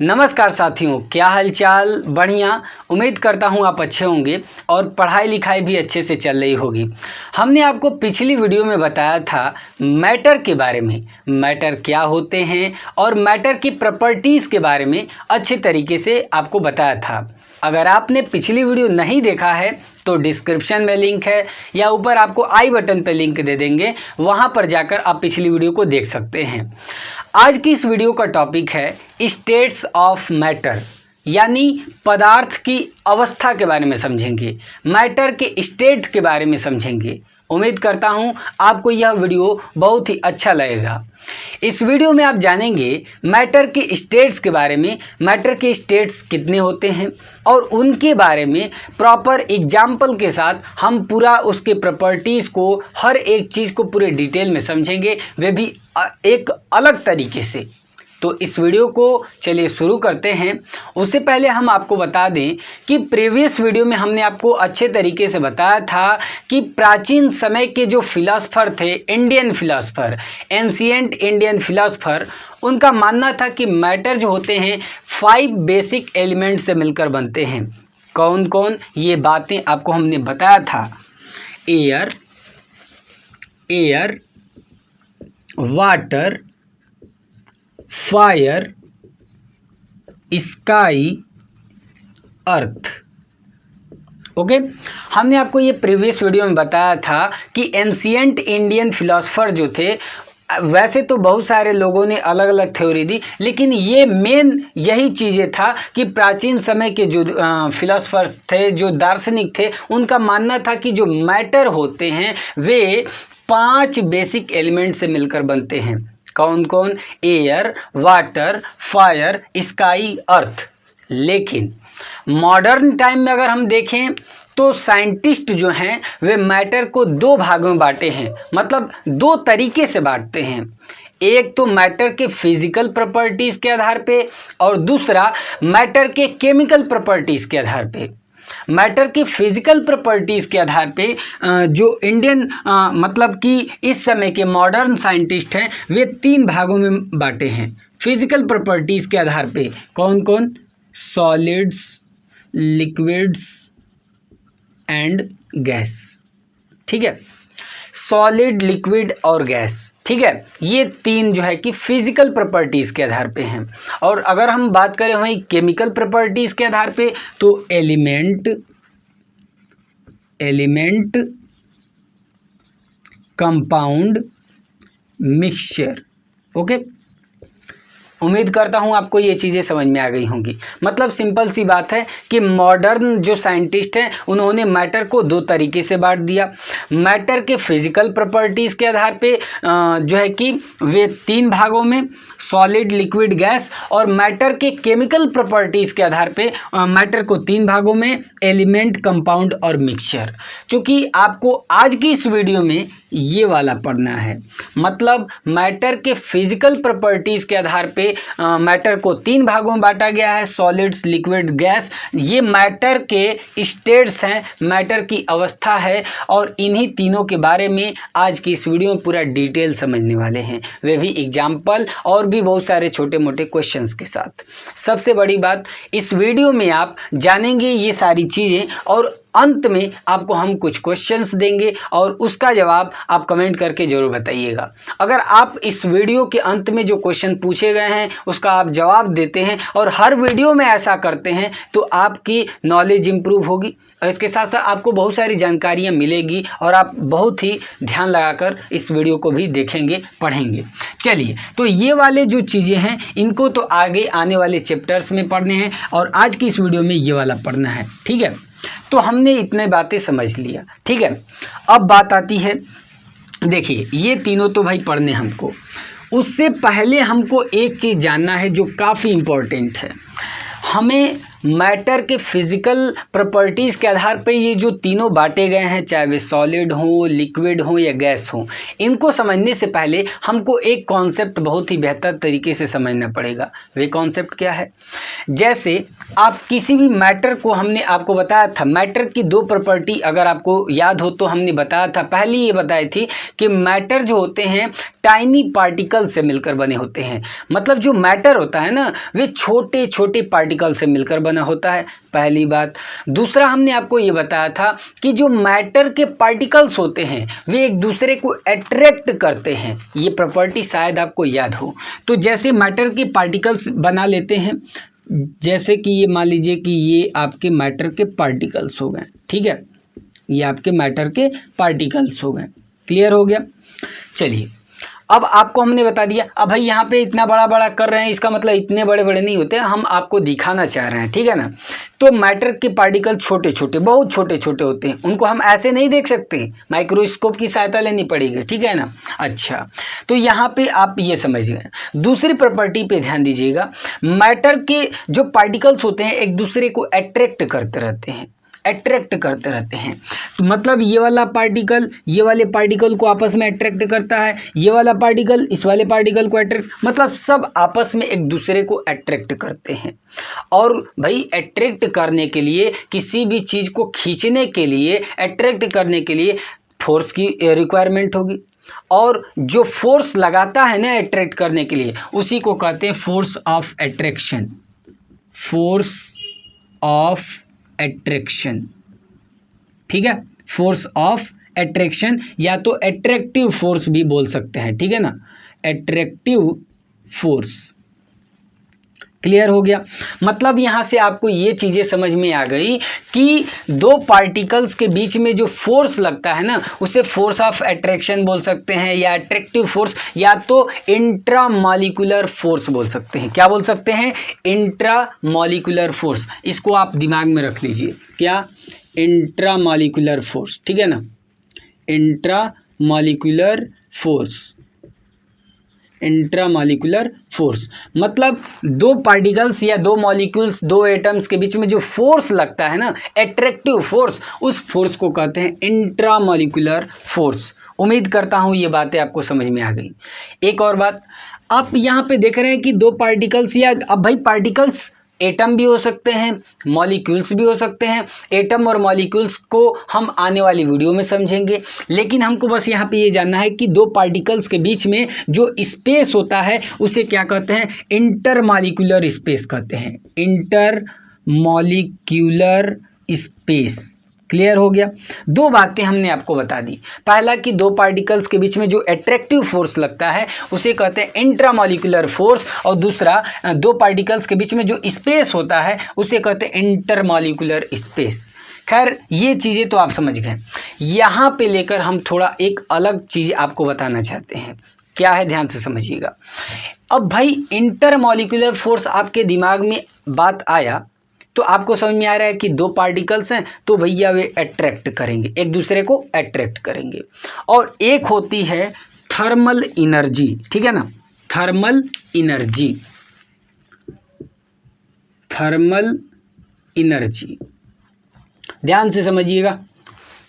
नमस्कार साथियों, क्या हालचाल। बढ़िया। उम्मीद करता हूँ आप अच्छे होंगे और पढ़ाई लिखाई भी अच्छे से चल रही होगी। हमने आपको पिछली वीडियो में बताया था मैटर के बारे में, मैटर क्या होते हैं और मैटर की प्रॉपर्टीज़ के बारे में अच्छे तरीके से आपको बताया था। अगर आपने पिछली वीडियो नहीं देखा है तो डिस्क्रिप्शन में लिंक है या ऊपर आपको आई बटन पर लिंक दे देंगे, वहाँ पर जाकर आप पिछली वीडियो को देख सकते हैं। आज की इस वीडियो का टॉपिक है स्टेट्स ऑफ मैटर, यानी पदार्थ की अवस्था के बारे में समझेंगे, मैटर के स्टेट के बारे में समझेंगे। उम्मीद करता हूँ आपको यह वीडियो बहुत ही अच्छा लगेगा। इस वीडियो में आप जानेंगे मैटर के स्टेट्स के बारे में, मैटर के स्टेट्स कितने होते हैं और उनके बारे में प्रॉपर एग्जाम्पल के साथ हम पूरा उसके प्रॉपर्टीज़ को, हर एक चीज़ को पूरे डिटेल में समझेंगे, वे भी एक अलग तरीके से। तो इस वीडियो को चलिए शुरू करते हैं। उससे पहले हम आपको बता दें कि प्रीवियस वीडियो में हमने आपको अच्छे तरीके से बताया था कि प्राचीन समय के जो फिलॉसफर थे, Indian philosopher, ancient Indian philosopher, उनका मानना था कि मैटर जो होते हैं 5 बेसिक एलिमेंट से मिलकर बनते हैं। कौन कौन, ये बातें आपको हमने बताया था। एयर, वाटर, फायर, स्काई, अर्थ। ओके, हमने आपको ये प्रीवियस वीडियो में बताया था कि एंशिएंट इंडियन फिलॉसफर जो थे, वैसे तो बहुत सारे लोगों ने अलग अलग थ्योरी दी, लेकिन ये मेन यही चीज़ें था कि प्राचीन समय के जो फिलॉसफर्स थे, जो दार्शनिक थे, उनका मानना था कि जो मैटर होते हैं वे 5 बेसिक एलिमेंट से मिलकर बनते हैं। कौन कौन? एयर, वाटर, फायर, स्काई, अर्थ। लेकिन मॉडर्न टाइम में अगर हम देखें तो साइंटिस्ट जो हैं वे मैटर को 2 भागों में बांटे हैं, मतलब 2 तरीके से बांटते हैं। एक तो मैटर के फिजिकल प्रॉपर्टीज़ के आधार पे और दूसरा मैटर के केमिकल प्रॉपर्टीज़ के आधार पे। मैटर की फिजिकल प्रॉपर्टीज़ के आधार पे जो इंडियन मतलब कि इस समय के मॉडर्न साइंटिस्ट हैं वे 3 भागों में बांटे हैं फिजिकल प्रॉपर्टीज़ के आधार पे। कौन कौन? Solids, liquids and gas. ठीक है, सॉलिड, लिक्विड और गैस। ठीक है, ये 3 जो है कि फिजिकल प्रॉपर्टीज़ के आधार पे हैं। और अगर हम बात करें वहीं केमिकल प्रॉपर्टीज़ के आधार पे तो एलिमेंट, कंपाउंड, मिक्सचर। ओके, उम्मीद करता हूँ आपको ये चीज़ें समझ में आ गई होंगी। मतलब सिंपल सी बात है कि मॉडर्न जो साइंटिस्ट हैं उन्होंने मैटर को 2 तरीके से बांट दिया। मैटर के फिजिकल प्रॉपर्टीज़ के आधार पे जो है कि वे 3 भागों में, सॉलिड, लिक्विड, गैस, और मैटर के केमिकल प्रॉपर्टीज़ के आधार पे मैटर को 3 भागों में, एलिमेंट, कंपाउंड और मिक्सचर। क्योंकि आपको आज की इस वीडियो में ये वाला पढ़ना है, मतलब मैटर के फिजिकल प्रॉपर्टीज़ के आधार पे मैटर को 3 भागों में बांटा गया है, सॉलिड्स, लिक्विड, गैस। ये मैटर के स्टेट्स हैं, मैटर की अवस्था है, और इन्हीं तीनों के बारे में आज की इस वीडियो में पूरा डिटेल समझने वाले हैं, वे भी एग्जाम्पल और भी बहुत सारे छोटे मोटे क्वेश्चंस के साथ। सबसे बड़ी बात, इस वीडियो में आप जानेंगे ये सारी चीज़ें और अंत में आपको हम कुछ क्वेश्चंस देंगे और उसका जवाब आप कमेंट करके ज़रूर बताइएगा। अगर आप इस वीडियो के अंत में जो क्वेश्चन पूछे गए हैं उसका आप जवाब देते हैं और हर वीडियो में ऐसा करते हैं तो आपकी नॉलेज इम्प्रूव होगी और इसके साथ साथ आपको बहुत सारी जानकारियाँ मिलेगी और आप बहुत ही ध्यान लगाकर इस वीडियो को भी देखेंगे, पढ़ेंगे। चलिए, तो ये वाले जो चीज़ें हैं इनको तो आगे आने वाले चैप्टर्स में पढ़ने हैं और आज की इस वीडियो में ये वाला पढ़ना है। ठीक है, तो हमने इतने बातें समझ लिया। ठीक है, अब बात आती है, देखिए ये तीनों तो भाई पढ़ने हमको, उससे पहले हमको एक चीज़ जानना है जो काफ़ी इम्पोर्टेंट है। हमें मैटर के फिजिकल प्रॉपर्टीज़ के आधार पे ये जो तीनों बांटे गए हैं, चाहे वे सॉलिड हो, लिक्विड हो या गैस हो, इनको समझने से पहले हमको एक कॉन्सेप्ट बहुत ही बेहतर तरीके से समझना पड़ेगा। वे कॉन्सेप्ट क्या है? जैसे आप किसी भी मैटर को, हमने आपको बताया था मैटर की दो प्रॉपर्टी, अगर आपको याद हो तो हमने बताया था, पहले ये बताई थी कि मैटर जो होते हैं टाइनी पार्टिकल से मिलकर बने होते हैं। मतलब जो मैटर होता है ना, वे छोटे छोटे पार्टिकल से मिलकर बना होता है, पहली बात। दूसरा हमने आपको ये बताया था कि जो मैटर के पार्टिकल्स होते हैं वे एक दूसरे को अट्रैक्ट करते हैं। ये प्रॉपर्टी शायद आपको याद हो। तो जैसे मैटर के पार्टिकल्स बना लेते हैं, जैसे कि ये मान लीजिए कि ये आपके मैटर के पार्टिकल्स हो गए, ठीक है, ये आपके मैटर के पार्टिकल्स हो गए। क्लियर हो गया? चलिए, अब आपको हमने बता दिया। अब भाई यहाँ पे इतना बड़ा बड़ा कर रहे हैं, इसका मतलब इतने बड़े बड़े नहीं होते, हम आपको दिखाना चाह रहे हैं, ठीक है ना। तो मैटर के पार्टिकल छोटे छोटे, बहुत छोटे छोटे होते हैं, उनको हम ऐसे नहीं देख सकते, माइक्रोस्कोप की सहायता लेनी पड़ेगी, ठीक है ना। अच्छा, तो यहाँ पे आप ये समझ गए। दूसरी प्रॉपर्टी पे ध्यान दीजिएगा, मैटर के जो पार्टिकल्स होते हैं एक दूसरे को अट्रैक्ट करते रहते हैं, अट्रैक्ट करते रहते हैं। तो मतलब ये वाला पार्टिकल ये वाले पार्टिकल को आपस में अट्रैक्ट करता है, ये वाला पार्टिकल इस वाले पार्टिकल को अट्रैक्ट, मतलब सब आपस में एक दूसरे को अट्रैक्ट करते हैं। और भाई अट्रैक्ट करने के लिए, किसी भी चीज़ को खींचने के लिए, अट्रैक्ट करने के लिए फोर्स की रिक्वायरमेंट होगी, और जो फोर्स लगाता है ना अट्रैक्ट करने के लिए, उसी को कहते हैं force of attraction, force of attraction, ठीक है, फोर्स ऑफ अट्रैक्शन, या तो अट्रैक्टिव फोर्स भी बोल सकते हैं, ठीक है ना, अट्रैक्टिव फोर्स। क्लियर हो गया? मतलब यहाँ से आपको ये चीज़ें समझ में आ गई कि दो पार्टिकल्स के बीच में जो फोर्स लगता है ना, उसे फोर्स ऑफ अट्रैक्शन बोल सकते हैं, या अट्रैक्टिव फोर्स, या तो इंट्रामॉलिक्यूलर फोर्स बोल सकते हैं। क्या बोल सकते हैं? Intramolecular force. इसको आप दिमाग में रख लीजिए, क्या? इंट्रामॉलिक्यूलर फोर्स, ठीक है ना, इंट्रामॉलिक्यूलर फोर्स, इंट्रामॉलिक्यूलर फोर्स। मतलब दो पार्टिकल्स या दो मॉलिक्यूल्स, दो एटम्स के बीच में जो फोर्स लगता है ना, अट्रैक्टिव फोर्स, उस फोर्स को कहते हैं इंट्रामॉलिक्यूलर फोर्स। उम्मीद करता हूँ ये बातें आपको समझ में आ गई। एक और बात, आप यहाँ पे देख रहे हैं कि दो पार्टिकल्स, या अब भाई पार्टिकल्स एटम भी हो सकते हैं, मॉलिक्यूल्स भी हो सकते हैं। एटम और मॉलिक्यूल्स को हम आने वाली वीडियो में समझेंगे, लेकिन हमको बस यहाँ पे ये जानना है कि दो पार्टिकल्स के बीच में जो स्पेस होता है उसे क्या कहते हैं? इंटरमॉलिक्यूलर स्पेस कहते हैं, इंटरमॉलिक्यूलर स्पेस। क्लियर हो गया? दो बातें हमने आपको बता दी। पहला कि दो पार्टिकल्स के बीच में जो अट्रैक्टिव फोर्स लगता है उसे कहते हैं इंट्रामॉलिक्यूलर फोर्स, और दूसरा दो पार्टिकल्स के बीच में जो स्पेस होता है उसे कहते हैं इंटरमॉलिक्यूलर स्पेस। खैर ये चीज़ें तो आप समझ गए। यहाँ पे लेकर हम थोड़ा एक अलग चीज़ आपको बताना चाहते हैं। क्या है? ध्यान से समझिएगा। अब भाई इंटरमॉलिक्यूलर फोर्स आपके दिमाग में बात आया तो आपको समझ में आ रहा है कि दो पार्टिकल्स हैं तो भैया वे अट्रैक्ट करेंगे, एक दूसरे को अट्रैक्ट करेंगे। और एक होती है थर्मल एनर्जी, ठीक है ना, थर्मल एनर्जी, थर्मल एनर्जी। ध्यान से समझिएगा,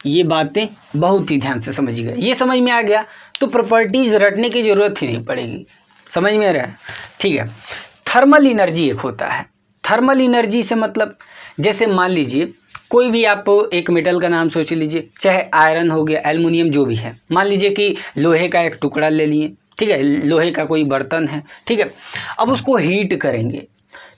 ये बातें बहुत ही ध्यान से समझिएगा। ये समझ में आ गया तो प्रॉपर्टीज रटने की जरूरत ही नहीं पड़ेगी। समझ में आ रहा है? ठीक है। थर्मल एनर्जी एक होता है। थर्मल एनर्जी से मतलब जैसे मान लीजिए कोई भी आप एक मेटल का नाम सोच लीजिए, चाहे आयरन हो गया, एल्युमिनियम, जो भी है। मान लीजिए कि लोहे का एक टुकड़ा ले लिए, ठीक है, लोहे का कोई बर्तन है, ठीक है। अब उसको हीट करेंगे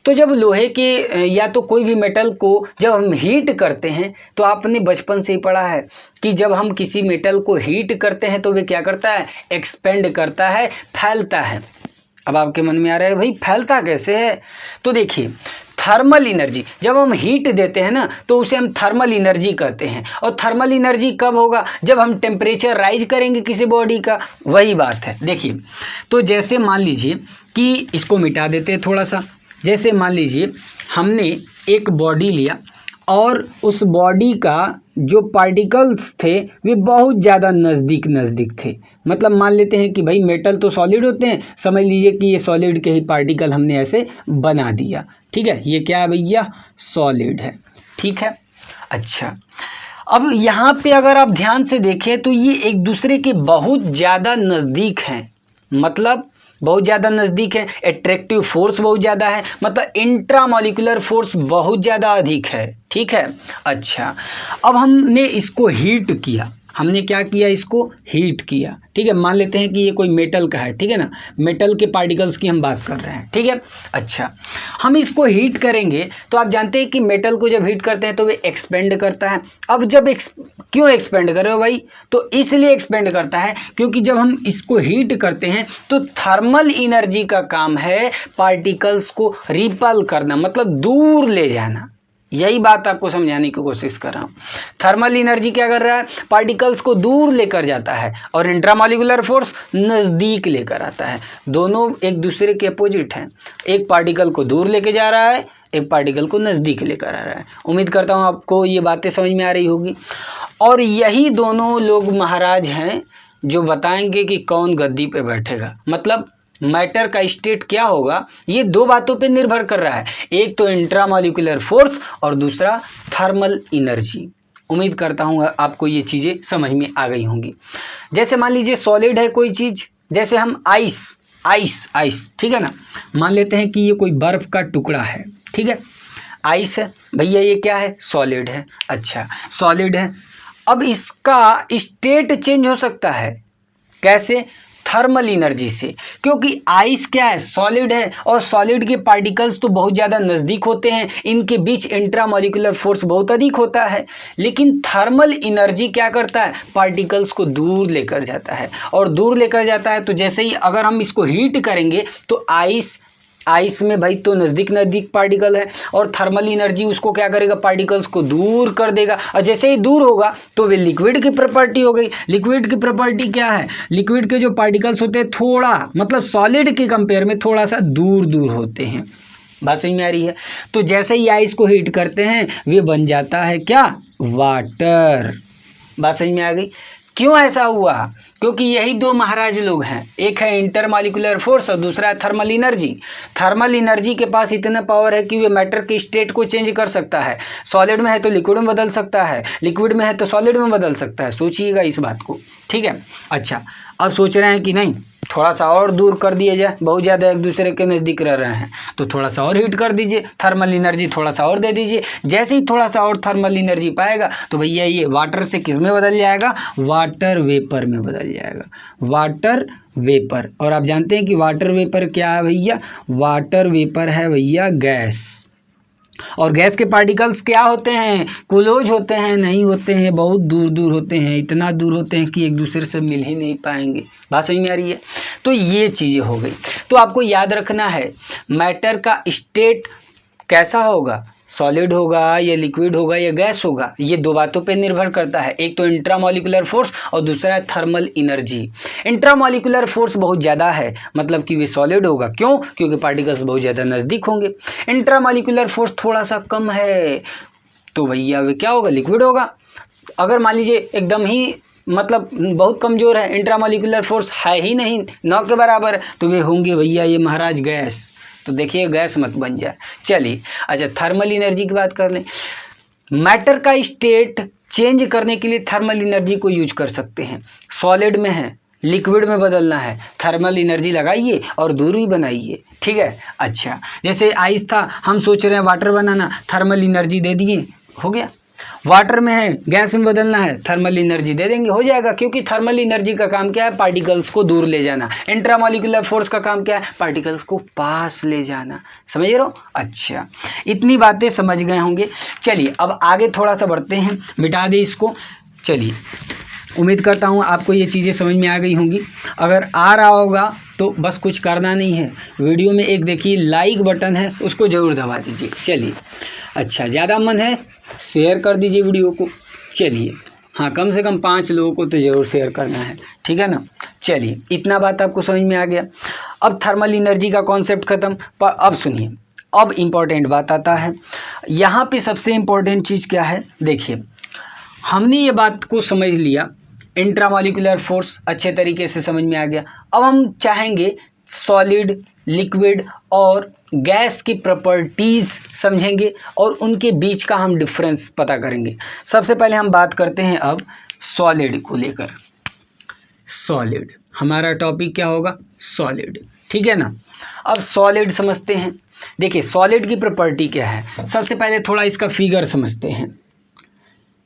तो जब लोहे के या तो कोई भी मेटल को जब हम हीट करते हैं तो आपने बचपन से ही पढ़ा है कि जब हम किसी मेटल को हीट करते हैं तो वे क्या करता है? एक्सपेंड करता है, फैलता है। अब आपके मन में आ रहा है भाई फैलता कैसे है? तो देखिए थर्मल एनर्जी, जब हम हीट देते हैं ना तो उसे हम थर्मल एनर्जी कहते हैं। और थर्मल एनर्जी कब होगा? जब हम टेम्परेचर राइज करेंगे किसी बॉडी का, वही बात है। देखिए तो जैसे मान लीजिए कि इसको मिटा देते हैं थोड़ा सा। जैसे मान लीजिए हमने एक बॉडी लिया और उस बॉडी का जो पार्टिकल्स थे वे बहुत ज़्यादा नज़दीक थे। मतलब मान लेते हैं कि भाई मेटल तो सॉलिड होते हैं, समझ लीजिए कि ये सॉलिड के ही पार्टिकल हमने ऐसे बना दिया। ठीक है, ये क्या है भैया, सॉलिड है। ठीक है, अच्छा अब यहाँ पे अगर आप ध्यान से देखें तो ये एक दूसरे के बहुत ज़्यादा नज़दीक हैं, मतलब बहुत ज़्यादा नज़दीक है। एट्रैक्टिव फोर्स बहुत ज़्यादा है, मतलब इंट्रामॉलिक्यूलर फोर्स बहुत ज़्यादा अधिक है। ठीक है, अच्छा अब हमने इसको हीट किया, हमने क्या किया, इसको हीट किया। ठीक है, मान लेते हैं कि ये कोई मेटल का है, ठीक है ना, मेटल के पार्टिकल्स की हम बात कर रहे हैं। ठीक है, अच्छा हम इसको हीट करेंगे तो आप जानते हैं कि मेटल को जब हीट करते हैं तो वे एक्सपेंड करता है। अब जब क्यों एक्सपेंड कर रहे हो भाई, तो इसलिए एक्सपेंड करता है क्योंकि जब हम इसको हीट करते हैं तो थर्मल एनर्जी का काम है पार्टिकल्स को रिपल करना, मतलब दूर ले जाना। यही बात आपको समझाने की कोशिश कर रहा हूँ। थर्मल एनर्जी क्या कर रहा है, पार्टिकल्स को दूर लेकर जाता है, और इंट्रामॉलिक्यूलर फोर्स नज़दीक लेकर आता है। दोनों एक दूसरे के अपोजिट हैं, एक पार्टिकल को दूर लेके जा रहा है, एक पार्टिकल को नज़दीक लेकर आ रहा है। उम्मीद करता हूँ आपको ये बातें समझ में आ रही होगी। और यही दोनों लोग महाराज हैं जो बताएंगे कि कौन गद्दी पे बैठेगा, मतलब मैटर का स्टेट क्या होगा। ये दो बातों पे निर्भर कर रहा है, एक तो इंट्रामॉलिक्यूलर फोर्स और दूसरा थर्मल एनर्जी। उम्मीद करता हूँ आपको ये चीज़ें समझ में आ गई होंगी। जैसे मान लीजिए सॉलिड है कोई चीज़, जैसे हम आइस, ठीक है ना, मान लेते हैं कि ये कोई बर्फ़ का टुकड़ा है। ठीक है, आइस है भैया, ये क्या है, सॉलिड है। अच्छा सॉलिड है, अब इसका स्टेट चेंज हो सकता है, कैसे, थर्मल एनर्जी से, क्योंकि आइस क्या है, सॉलिड है, और सॉलिड के पार्टिकल्स तो बहुत ज़्यादा नज़दीक होते हैं, इनके बीच इंट्रामॉलिक्यूलर फोर्स बहुत अधिक होता है। लेकिन थर्मल एनर्जी क्या करता है, पार्टिकल्स को दूर लेकर जाता है, और दूर लेकर जाता है तो जैसे ही अगर हम इसको हीट करेंगे तो आइस में भाई तो नज़दीक पार्टिकल है, और थर्मल एनर्जी उसको क्या करेगा, पार्टिकल्स को दूर कर देगा, और जैसे ही दूर होगा तो वे लिक्विड की प्रॉपर्टी हो गई। लिक्विड की प्रॉपर्टी क्या है, लिक्विड के जो पार्टिकल्स होते हैं थोड़ा, मतलब सॉलिड के कंपेयर में थोड़ा सा दूर होते हैं। बात समझ में आ रही है। तो जैसे ही आइस को हीट करते हैं वे बन जाता है क्या, वाटर। बात समझ में आ गई। क्यों ऐसा हुआ, क्योंकि यही दो महाराज लोग हैं, एक है इंटरमॉलिक्यूलर फोर्स और दूसरा है थर्मल एनर्जी। थर्मल एनर्जी के पास इतना पावर है कि वे मैटर के स्टेट को चेंज कर सकता है, सॉलिड में है तो लिक्विड में बदल सकता है, लिक्विड में है तो सॉलिड में बदल सकता है। सोचिएगा इस बात को। ठीक है, अच्छा अब सोच रहे हैं कि नहीं थोड़ा सा और दूर कर दिया जाए, बहुत ज़्यादा एक दूसरे के नज़दीक रह रहे हैं तो थोड़ा सा और हीट कर दीजिए, थर्मल एनर्जी थोड़ा सा और दे दीजिए। जैसे ही थोड़ा सा और थर्मल एनर्जी पाएगा तो भैया ये वाटर से किस में बदल जाएगा, वाटर वेपर में बदल जाएगा, वाटर वेपर। और आप जानते हैं कि वाटर वेपर क्या है भैया, वाटर वेपर है भैया गैस। और गैस के पार्टिकल्स क्या होते हैं, क्लोज होते हैं, नहीं होते हैं, बहुत दूर होते हैं, इतना दूर होते हैं कि एक दूसरे से मिल ही नहीं पाएंगे। बात समझ में आ रही है। तो ये चीज़ें हो गई। तो आपको याद रखना है मैटर का स्टेट कैसा होगा, सॉलिड होगा या लिक्विड होगा या गैस होगा, ये दो बातों पे निर्भर करता है, एक तो इंट्रामॉलिक्यूलर फोर्स और दूसरा है थर्मल एनर्जी। इंट्रामॉलिक्यूलर फोर्स बहुत ज़्यादा है, मतलब कि वे सॉलिड होगा, क्यों, क्योंकि पार्टिकल्स बहुत ज़्यादा नज़दीक होंगे। इंट्रामॉलिक्यूलर फोर्स थोड़ा सा कम है तो भैया वे क्या होगा, लिक्विड होगा। अगर मान लीजिए एकदम ही मतलब बहुत कमज़ोर है, इंट्रामॉलिक्यूलर फोर्स है ही नहीं, 9 के बराबर, तो वे होंगे भैया ये महाराज गैस। तो देखिए गैस मत बन जाए। चलिए अच्छा थर्मल एनर्जी की बात कर लें। मैटर का स्टेट चेंज करने के लिए थर्मल एनर्जी को यूज कर सकते हैं। सॉलिड में है, लिक्विड में बदलना है, थर्मल एनर्जी लगाइए और दूरी बनाइए। ठीक है, अच्छा जैसे आइस था, हम सोच रहे हैं वाटर बनाना, थर्मल एनर्जी दे दिए, हो गया। वाटर में है, गैस में बदलना है, थर्मल एनर्जी दे देंगे, हो जाएगा। क्योंकि थर्मल एनर्जी का काम क्या है, पार्टिकल्स को दूर ले जाना। इंट्रामॉलिक्यूलर फोर्स का काम क्या है, पार्टिकल्स को पास ले जाना। समझ रहे हो। अच्छा इतनी बातें समझ गए होंगे। चलिए अब आगे थोड़ा सा बढ़ते हैं, मिटा दे इसको। चलिए उम्मीद करता हूँ आपको ये चीज़ें समझ में आ गई होंगी। अगर आ रहा होगा तो बस कुछ करना नहीं है, वीडियो में एक देखिए लाइक बटन है, उसको ज़रूर दबा दीजिए। चलिए अच्छा ज़्यादा मन है शेयर कर दीजिए वीडियो को। चलिए हाँ कम से कम 5 लोगों को तो ज़रूर शेयर करना है, ठीक है ना। चलिए इतना बात आपको समझ में आ गया। अब थर्मल एनर्जी का कॉन्सेप्ट ख़त्म। अब सुनिए, अब इम्पॉर्टेंट बात आता है, यहाँ पे सबसे इम्पॉर्टेंट चीज़ क्या है, देखिए हमने ये बात को समझ लिया, इंट्रामॉलिक्यूलर फोर्स अच्छे तरीके से समझ में आ गया। अब हम चाहेंगे सॉलिड, लिक्विड और गैस की प्रॉपर्टीज़ समझेंगे और उनके बीच का हम डिफरेंस पता करेंगे। सबसे पहले हम बात करते हैं अब सॉलिड को लेकर। सॉलिड हमारा टॉपिक क्या होगा, सॉलिड, ठीक है ना। अब सॉलिड समझते हैं। देखिए सॉलिड की प्रॉपर्टी क्या है, सबसे पहले थोड़ा इसका फिगर समझते हैं।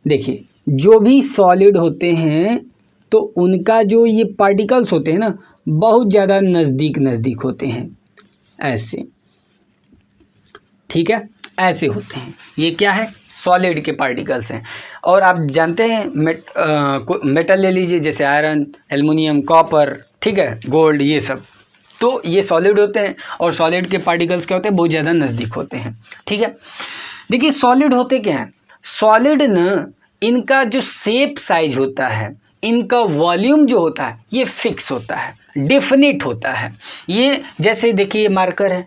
देखिए जो भी सॉलिड होते हैं तो उनका जो ये पार्टिकल्स होते हैं ना, बहुत ज़्यादा नज़दीक नज़दीक होते हैं, ऐसे, ठीक है, ऐसे होते हैं। ये क्या है, सॉलिड के पार्टिकल्स हैं। और आप जानते हैं मेटल ले लीजिए, जैसे आयरन, एल्युमिनियम, कॉपर, ठीक है, गोल्ड, ये सब, तो ये सॉलिड होते हैं। और सॉलिड के पार्टिकल्स क्या होते हैं, बहुत ज़्यादा नज़दीक होते हैं, ठीक है। देखिए सॉलिड होते क्या हैं, सॉलिड न इनका जो शेप साइज होता है, इनका वॉल्यूम जो होता है, ये फिक्स होता है, डिफिनिट होता है। ये जैसे देखिए ये मार्कर है,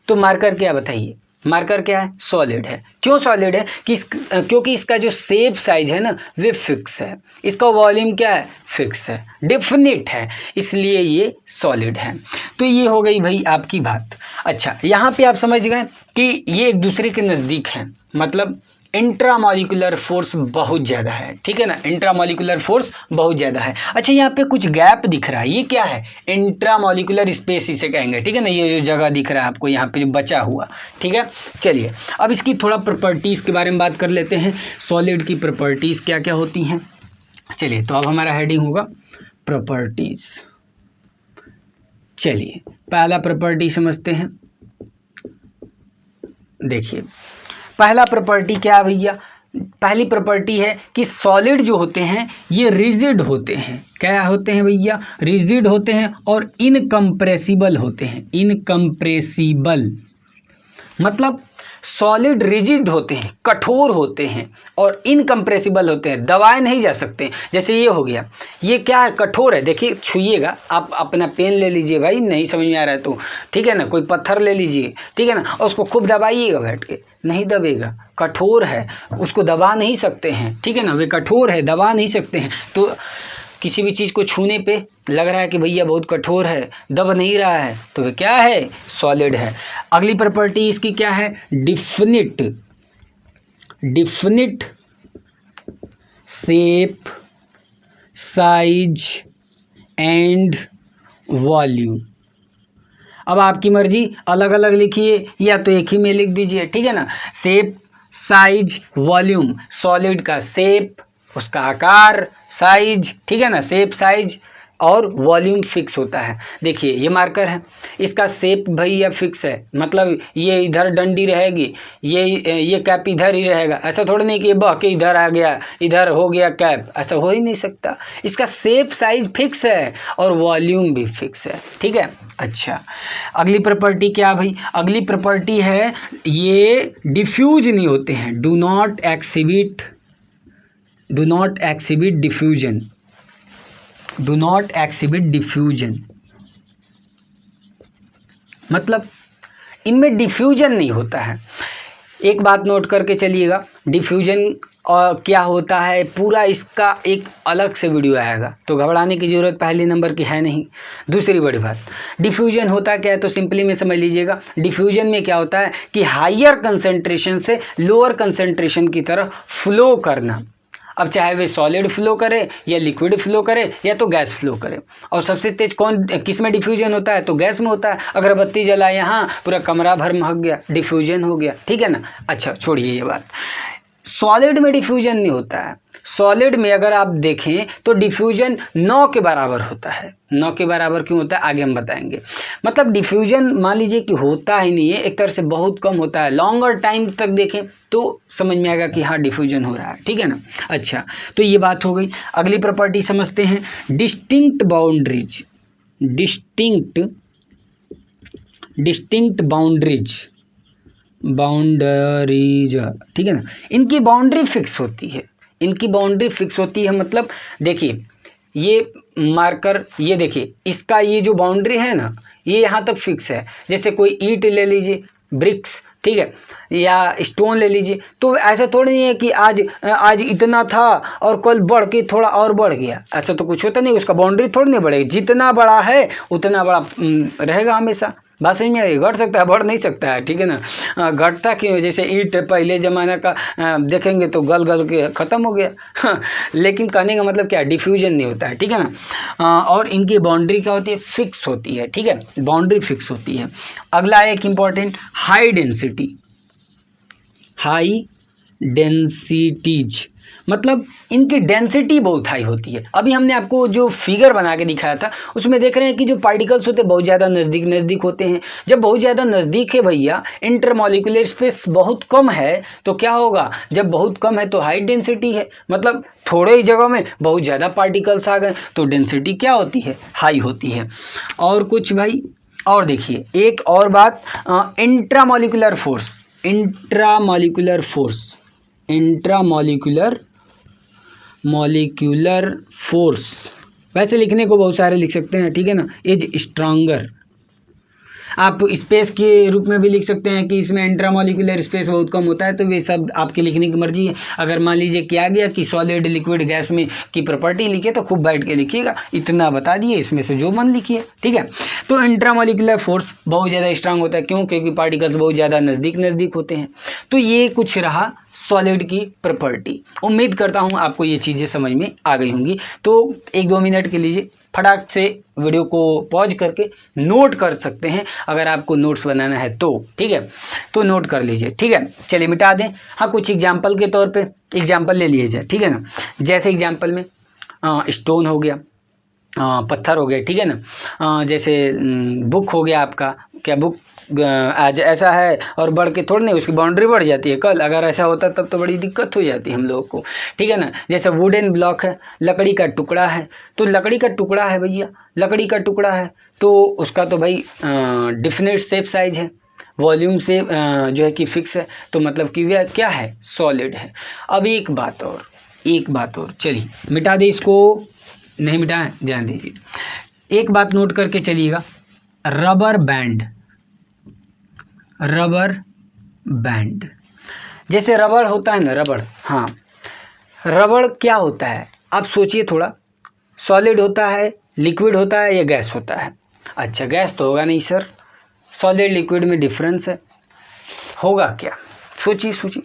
तो मार्कर क्या, बताइए मार्कर क्या है, सॉलिड है। क्यों सॉलिड है कि क्योंकि इसका जो शेप साइज है ना, वे फिक्स है, इसका वॉल्यूम क्या है, फिक्स है, डिफिनिट है, इसलिए ये सॉलिड है। तो ये हो गई भाई आपकी बात। अच्छा, यहाँ पे आप समझ गए कि ये एक दूसरे के नज़दीक हैं, मतलब इंट्रामॉलिक्यूलर फोर्स बहुत ज़्यादा है, ठीक है ना, इंट्रामॉलिक्यूलर फोर्स बहुत ज़्यादा है। अच्छा यहाँ पे कुछ गैप दिख रहा है, ये क्या है, इंट्रामॉलिक्यूलर स्पेस इसे कहेंगे, ठीक है ना, ये जो जगह दिख रहा है आपको यहाँ पे जो बचा हुआ, ठीक है। चलिए अब इसकी थोड़ा प्रॉपर्टीज़ के बारे में बात कर लेते हैं, सॉलिड की प्रॉपर्टीज़ क्या क्या होती हैं। चलिए तो अब हमारा हेडिंग होगा प्रॉपर्टीज़। चलिए पहला प्रॉपर्टी समझते हैं। देखिए पहला प्रॉपर्टी क्या है भैया, पहली प्रॉपर्टी है कि सॉलिड जो होते हैं ये रिजिड होते हैं। क्या होते हैं भैया, रिजिड होते हैं और इनकम्प्रेसिबल होते हैं। इनकम्प्रेसिबल मतलब सॉलिड रिजिड होते हैं, कठोर होते हैं, और इनकम्प्रेसिबल होते हैं, दबाए नहीं जा सकते। जैसे ये हो गया, ये क्या है, कठोर है। देखिए छुइएगा, आप अपना पेन ले लीजिए भाई, नहीं समझ में आ रहा है तो, ठीक है ना, कोई पत्थर ले लीजिए, ठीक है ना, और उसको खूब दबाइएगा बैठ के, नहीं दबेगा, कठोर है, उसको दबा नहीं सकते हैं, ठीक है ना, वे कठोर है, दबा नहीं सकते हैं। तो किसी भी चीज़ को छूने पे लग रहा है कि भैया बहुत कठोर है, दब नहीं रहा है, तो वे क्या है, सॉलिड है। अगली प्रॉपर्टी इसकी क्या है, definite. Definite shape, size and volume. अब आपकी मर्जी, अलग अलग लिखिए या तो एक ही में लिख दीजिए, ठीक है ना। शेप, साइज, वॉल्यूम, सॉलिड का शेप, उसका आकार, साइज, ठीक है ना, शेप, साइज और वॉल्यूम फिक्स होता है। देखिए ये मार्कर है, इसका शेप भैया फिक्स है, मतलब ये इधर डंडी रहेगी, ये कैप इधर ही रहेगा। ऐसा थोड़ा नहीं कि ये बह के इधर आ गया, इधर हो गया कैप, ऐसा हो ही नहीं सकता। इसका शेप साइज फिक्स है और वॉल्यूम भी फिक्स है, ठीक है। अच्छा अगली प्रॉपर्टी क्या भाई, अगली प्रॉपर्टी है ये डिफ्यूज नहीं होते हैं, do not exhibit diffusion. Do not exhibit diffusion मतलब इनमें डिफ्यूजन नहीं होता है। एक बात नोट करके चलिएगा, डिफ्यूजन और क्या होता है, पूरा इसका एक अलग से वीडियो आएगा, तो घबराने की ज़रूरत पहले नंबर की है नहीं। दूसरी बड़ी बात, डिफ्यूजन होता क्या है तो सिंपली में समझ लीजिएगा, डिफ्यूजन में क्या होता है कि हायर कंसंट्रेशन से लोअर कंसंट्रेशन की तरफ फ्लो करना। अब चाहे वे सॉलिड फ्लो करे या लिक्विड फ्लो करे या तो गैस फ्लो करे। और सबसे तेज कौन किस में डिफ्यूजन होता है तो गैस में होता है। अगरबत्ती जलाए यहाँ पूरा कमरा भर महक गया, डिफ्यूजन हो गया, ठीक है ना। अच्छा छोड़िए ये बात, सॉलिड में डिफ्यूजन नहीं होता है। सॉलिड में अगर आप देखें तो डिफ्यूजन 9 के बराबर होता है। 9 के बराबर क्यों होता है आगे हम बताएंगे। मतलब डिफ्यूजन मान लीजिए कि होता ही नहीं है, एक तरह से बहुत कम होता है। लॉन्गर टाइम तक देखें तो समझ में आएगा कि हाँ डिफ्यूजन हो रहा है, ठीक है ना। अच्छा तो ये बात हो गई। अगली प्रॉपर्टी समझते हैं, डिस्टिंक्ट बाउंड्रीज। डिस्टिंक्ट बाउंड्रीज, ठीक है ना। इनकी बाउंड्री फिक्स होती है, इनकी बाउंड्री फिक्स होती है। मतलब देखिए ये मार्कर, ये देखिए इसका ये जो बाउंड्री है ना, ये यहाँ तक फिक्स है। जैसे कोई ईंट ले लीजिए, ब्रिक्स, ठीक है, या स्टोन ले लीजिए। तो ऐसा थोड़ी नहीं है कि आज इतना था और कल बढ़ के थोड़ा और बढ़ गया, ऐसा तो कुछ होता नहीं। उसका बाउंड्री थोड़ी नहीं बढ़ेगी, जितना बड़ा है उतना बड़ा रहेगा हमेशा। बात समझ में आई? घट सकता है, बढ़ नहीं सकता है, ठीक है ना। घटता क्यों? जैसे ईंट पहले ज़माना का देखेंगे तो गल गल के ख़त्म हो गया लेकिन कहने का मतलब क्या, डिफ्यूजन नहीं होता है, ठीक है ना। और इनकी बाउंड्री क्या होती है, फिक्स होती है, ठीक है, बाउंड्री फिक्स होती है। अगला एक important, high density. High densities मतलब इनकी डेंसिटी बहुत हाई होती है। अभी हमने आपको जो फिगर बना के दिखाया था उसमें देख रहे हैं कि जो पार्टिकल्स होते हैं बहुत ज़्यादा नज़दीक होते हैं। जब बहुत ज़्यादा नज़दीक है भैया, इंटरमॉलिक्यूलर स्पेस बहुत कम है, तो क्या होगा, जब बहुत कम है तो हाई डेंसिटी है, मतलब थोड़े ही जगह में बहुत ज़्यादा पार्टिकल्स आ गए तो डेंसिटी क्या होती है, हाई होती है। और कुछ भाई और देखिए, एक और बात, इंट्रामॉलिक्यूलर फोर्स। इंट्रामॉलिक्यूलर फोर्स वैसे लिखने को बहुत सारे लिख सकते हैं, ठीक है ना। इज स्ट्रांगर, आप स्पेस के रूप में भी लिख सकते हैं कि इसमें इंट्रामॉलिक्यूलर स्पेस बहुत कम होता है, तो ये सब आपकी लिखने की मर्जी है। अगर मान लीजिए कि आ गया कि सॉलिड लिक्विड गैस में की प्रॉपर्टी लिखिए तो खूब बैठ के लिखिएगा, इतना बता दिए, इसमें से जो मन लिखिए, ठीक है। तो इंट्रामॉलिक्यूलर फोर्स बहुत ज़्यादा स्ट्रांग होता है, क्यों? क्योंकि पार्टिकल्स बहुत ज़्यादा नज़दीक होते हैं। तो ये कुछ रहा सॉलिड की प्रॉपर्टी। उम्मीद करता हूँ आपको ये चीज़ें समझ में आ गई होंगी। तो 1-2 मिनट के लिए फटाक से वीडियो को पॉज करके नोट कर सकते हैं, अगर आपको नोट्स बनाना है तो, ठीक है, तो नोट कर लीजिए, ठीक है। चलिए मिटा दें। हाँ, कुछ एग्जाम्पल के तौर पे एग्जाम्पल ले लिए जाए, ठीक है ना। जैसे एग्जाम्पल में स्टोन हो गया, पत्थर हो गया, ठीक है ना। जैसे बुक हो गया आपका, क्या बुक आज ऐसा है और बढ़ के थोड़ी नहीं, उसकी बाउंड्री बढ़ जाती है, कल अगर ऐसा होता तब तो बड़ी दिक्कत हो जाती है हम लोगों को, ठीक है ना। जैसे वुडन ब्लॉक है, लकड़ी का टुकड़ा है, तो लकड़ी का टुकड़ा है भैया, लकड़ी का टुकड़ा है तो उसका तो भाई डिफिनेट शेप साइज है, वॉल्यूम से जो है कि फिक्स है, तो मतलब कि वह क्या है, सॉलिड है। अब एक बात और चलिए मिटा दे इसको, नहीं मिटाएं, ध्यान दीजिए। एक बात नोट करके चलिएगा, रबर बैंड। जैसे रबड़ होता है ना, रबड़, हाँ, रबड़ क्या होता है, आप सोचिए थोड़ा, सॉलिड होता है, लिक्विड होता है या गैस होता है? अच्छा, गैस तो होगा नहीं सर, सॉलिड लिक्विड में डिफरेंस है, होगा क्या, सोचिए।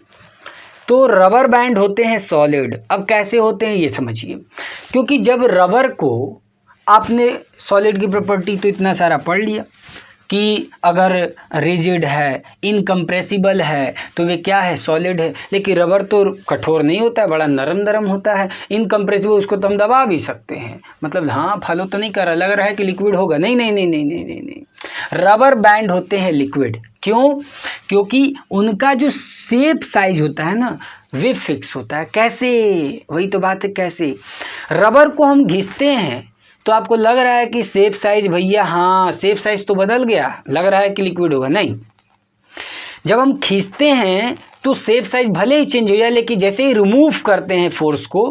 तो रबर बैंड होते हैं सॉलिड। अब कैसे होते हैं ये समझिए, क्योंकि जब रबर को आपने सॉलिड की प्रॉपर्टी तो इतना सारा पढ़ लिया कि अगर रिजिड है, इनकम्प्रेसिबल है, तो वे क्या है, सॉलिड है। लेकिन रबर तो कठोर नहीं होता है, बड़ा नरम होता है। इनकम्प्रेसिबल, उसको तो हम दबा भी सकते हैं, मतलब हाँ फॉलो तो नहीं कर रहा, लग रहा है कि लिक्विड होगा, नहीं। रबर बैंड होते हैं लिक्विड। क्यों? क्योंकि उनका जो शेप साइज होता है ना, वे फिक्स होता है। कैसे? वही तो बात है, कैसे। रबर को हम घिसते हैं तो आपको लग रहा है कि शेप साइज भैया, हाँ शेप साइज तो बदल गया, लग रहा है कि लिक्विड होगा, नहीं। जब हम खींचते हैं तो शेप साइज भले ही चेंज हो जाए, लेकिन जैसे ही रिमूव करते हैं, फोर्स को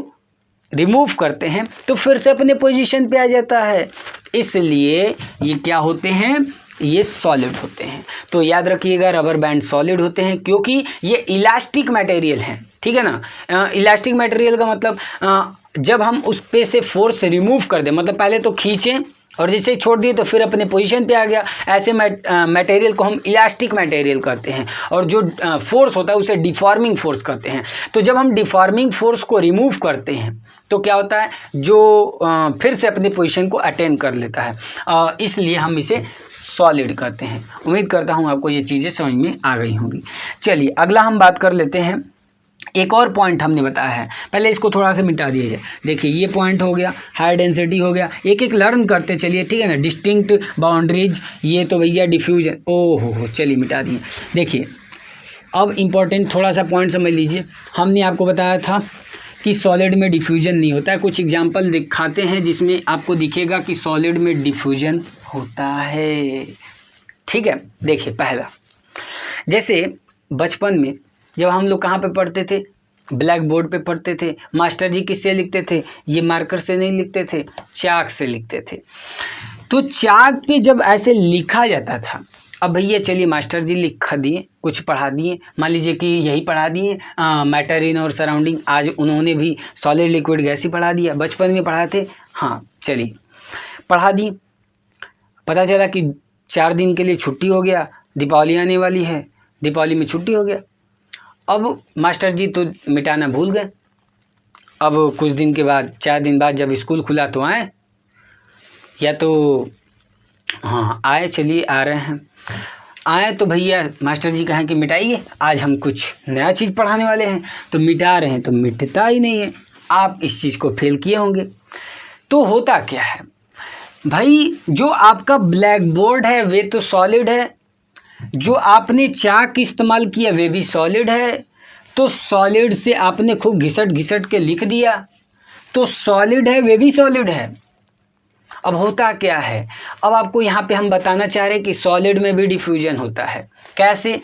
रिमूव करते हैं तो फिर से अपने पोजीशन पे आ जाता है। इसलिए ये क्या होते हैं, ये सॉलिड होते हैं। तो याद रखिएगा, रबर बैंड सॉलिड होते हैं क्योंकि ये इलास्टिक मटेरियल हैं, ठीक है ना। इलास्टिक मटेरियल का मतलब जब हम उस पे से फोर्स रिमूव कर दें, मतलब पहले तो खींचें और जैसे छोड़ दिए तो फिर अपने पोजीशन पे आ गया, ऐसे मटेरियल को हम इलास्टिक मटेरियल कहते हैं। और जो फोर्स होता है उसे डिफॉर्मिंग फोर्स कहते हैं। तो जब हम डिफॉर्मिंग फोर्स को रिमूव करते हैं तो क्या होता है, जो फिर से अपनी पोजीशन को अटेन कर लेता है, इसलिए हम इसे सॉलिड कहते हैं। उम्मीद करता हूँ आपको ये चीज़ें समझ में आ गई होंगी। चलिए अगला हम बात कर लेते हैं। एक और पॉइंट हमने बताया है, पहले इसको थोड़ा सा मिटा दिया जाए। देखिए ये पॉइंट हो गया, हाई डेंसिटी हो गया, एक लर्न करते चलिए, ठीक है ना। डिस्टिंक्ट बाउंड्रीज, ये तो भैया डिफ्यूजन, ओहो चलिए मिटा दिए। देखिए अब इम्पॉर्टेंट थोड़ा सा पॉइंट समझ लीजिए। हमने आपको बताया था कि सॉलिड में डिफ्यूजन नहीं होता है। कुछ एग्जाम्पल दिखाते हैं जिसमें आपको दिखेगा कि सॉलिड में डिफ्यूजन होता है, ठीक है। देखिए पहला, जैसे बचपन में जब हम लोग कहाँ पे पढ़ते थे, ब्लैक बोर्ड पे पढ़ते थे, मास्टर जी किससे लिखते थे, ये मार्कर से नहीं लिखते थे, चाक से लिखते थे। तो चाक पे जब ऐसे लिखा जाता था, अब भैया चलिए मास्टर जी लिख दिए, कुछ पढ़ा दिए, मान लीजिए कि यही पढ़ा दिए मैटर इन और सराउंडिंग, आज उन्होंने भी सॉलिड लिक्विड गैस ही पढ़ा दिया, बचपन में पढ़ाए थे। हाँ चलिए पढ़ा दी, पता चला कि 4 दिन के लिए छुट्टी हो गया, दीपावली आने वाली है, दीपावली में छुट्टी हो गया। अब मास्टर जी तो मिटाना भूल गए। अब कुछ दिन के बाद 4 दिन बाद जब स्कूल खुला तो आए, या तो हाँ आए, चलिए आ रहे हैं, आए तो भैया मास्टर जी कहें कि मिटाइए, आज हम कुछ नया चीज़ पढ़ाने वाले हैं। तो मिटा रहे हैं तो मिटता ही नहीं है। आप इस चीज़ को फेल किए होंगे। तो होता क्या है भाई, जो आपका ब्लैक बोर्ड है वे तो सॉलिड है, जो आपने चाक इस्तेमाल किया वे भी सॉलिड है, तो सॉलिड से आपने खूब घिसट घिसट के लिख दिया तो सॉलिड है, वे भी सॉलिड है। अब होता क्या है, अब आपको यहाँ पे हम बताना चाह रहे हैं कि सॉलिड में भी डिफ्यूजन होता है। कैसे?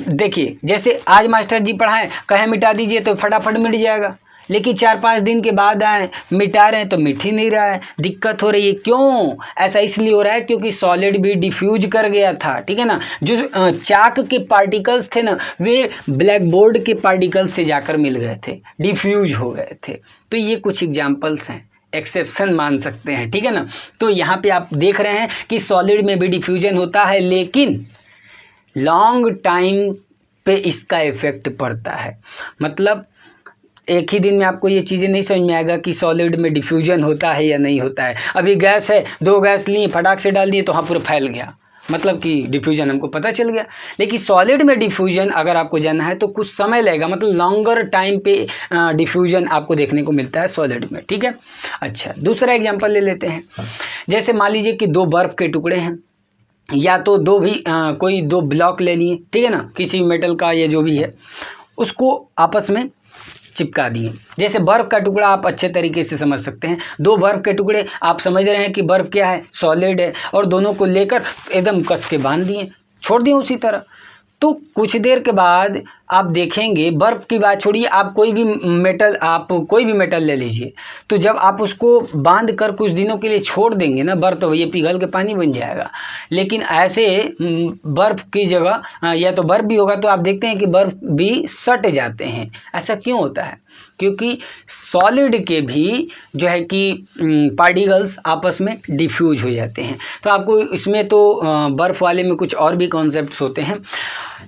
देखिए, जैसे आज मास्टर जी पढ़ाएं, कहें मिटा दीजिए तो फटाफट मिट जाएगा, लेकिन 4-5 दिन के बाद आए मिटा रहे हैं तो मिट ही नहीं रहा है, दिक्कत हो रही है। क्यों? ऐसा इसलिए हो रहा है क्योंकि सॉलिड भी डिफ्यूज कर गया था, ठीक है ना। जो चाक के पार्टिकल्स थे ना, वे ब्लैक बोर्ड के पार्टिकल्स से जाकर मिल गए थे, डिफ्यूज हो गए थे। तो ये कुछ एग्जाम्पल्स हैं, एक्सेप्शन मान सकते हैं, ठीक है ना। तो यहाँ पे आप देख रहे हैं कि सॉलिड में भी डिफ्यूजन होता है, लेकिन लॉन्ग टाइम पे इसका इफेक्ट पड़ता है। मतलब एक ही दिन में आपको ये चीज़ें नहीं समझ में आएगा कि सॉलिड में डिफ्यूजन होता है या नहीं होता है। अभी गैस है, 2 गैस लिए, फटाक से डाल दिए तो हाँ पूरा फैल गया, मतलब कि डिफ्यूजन हमको पता चल गया। लेकिन सॉलिड में डिफ्यूजन अगर आपको जानना है तो कुछ समय लगेगा, मतलब लॉन्गर टाइम पे डिफ्यूजन आपको देखने को मिलता है सॉलिड में, ठीक है। अच्छा, दूसरा एग्जांपल ले लेते हैं। जैसे मान लीजिए कि 2 बर्फ़ के टुकड़े हैं, या तो कोई 2 ब्लॉक ले लिए, ठीक है ना, किसी मेटल का या जो भी है, उसको आपस में चिपका दिए। जैसे बर्फ़ का टुकड़ा आप अच्छे तरीके से समझ सकते हैं, 2 बर्फ़ के टुकड़े, आप समझ रहे हैं कि बर्फ़ क्या है, सॉलिड है, और दोनों को लेकर एकदम कस के बांध दिए, छोड़ दिए उसी तरह। तो कुछ देर के बाद आप देखेंगे, बर्फ़ की बात छोड़िए, आप कोई भी मेटल ले लीजिए, तो जब आप उसको बांध कर कुछ दिनों के लिए छोड़ देंगे ना, बर्फ़ तो ये पिघल के पानी बन जाएगा। लेकिन ऐसे बर्फ़ की जगह या तो बर्फ़ भी होगा तो आप देखते हैं कि बर्फ़ भी सट जाते हैं। ऐसा क्यों होता है? क्योंकि सॉलिड के भी जो है कि पार्टिकल्स आपस में डिफ्यूज हो जाते हैं। तो आपको इसमें तो बर्फ़ वाले में कुछ और भी कॉन्सेप्ट्स होते हैं,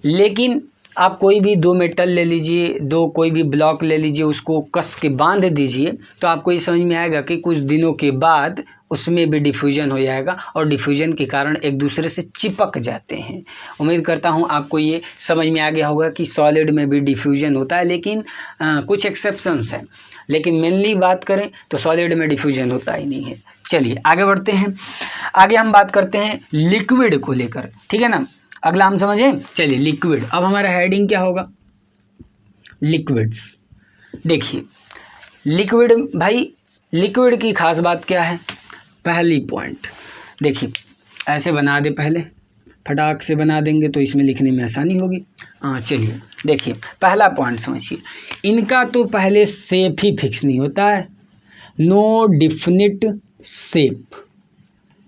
लेकिन आप कोई भी 2 मेटल ले लीजिए, कोई भी ब्लॉक ले लीजिए, उसको कस के बांध दीजिए, तो आपको ये समझ में आएगा कि कुछ दिनों के बाद उसमें भी डिफ्यूजन हो जाएगा, और डिफ्यूजन के कारण एक दूसरे से चिपक जाते हैं। उम्मीद करता हूँ आपको ये समझ में आ गया होगा कि सॉलिड में भी डिफ्यूजन होता है, लेकिन कुछ एक्सेप्शंस हैं, लेकिन मेनली बात करें तो सॉलिड में डिफ्यूजन होता ही नहीं है। चलिए आगे बढ़ते हैं। आगे हम बात करते हैं लिक्विड को लेकर, ठीक है ना। अगला हम समझें, चलिए लिक्विड। अब हमारा हेडिंग क्या होगा? लिक्विड्स। देखिए लिक्विड, भाई लिक्विड की खास बात क्या है? पहली पॉइंट देखिए, ऐसे बना दे, पहले फटाक से बना देंगे तो इसमें लिखने में आसानी होगी। चलिए देखिए, पहला पॉइंट समझिए, इनका तो पहले शेप ही फिक्स नहीं होता है, नो डिफिनिट शेप,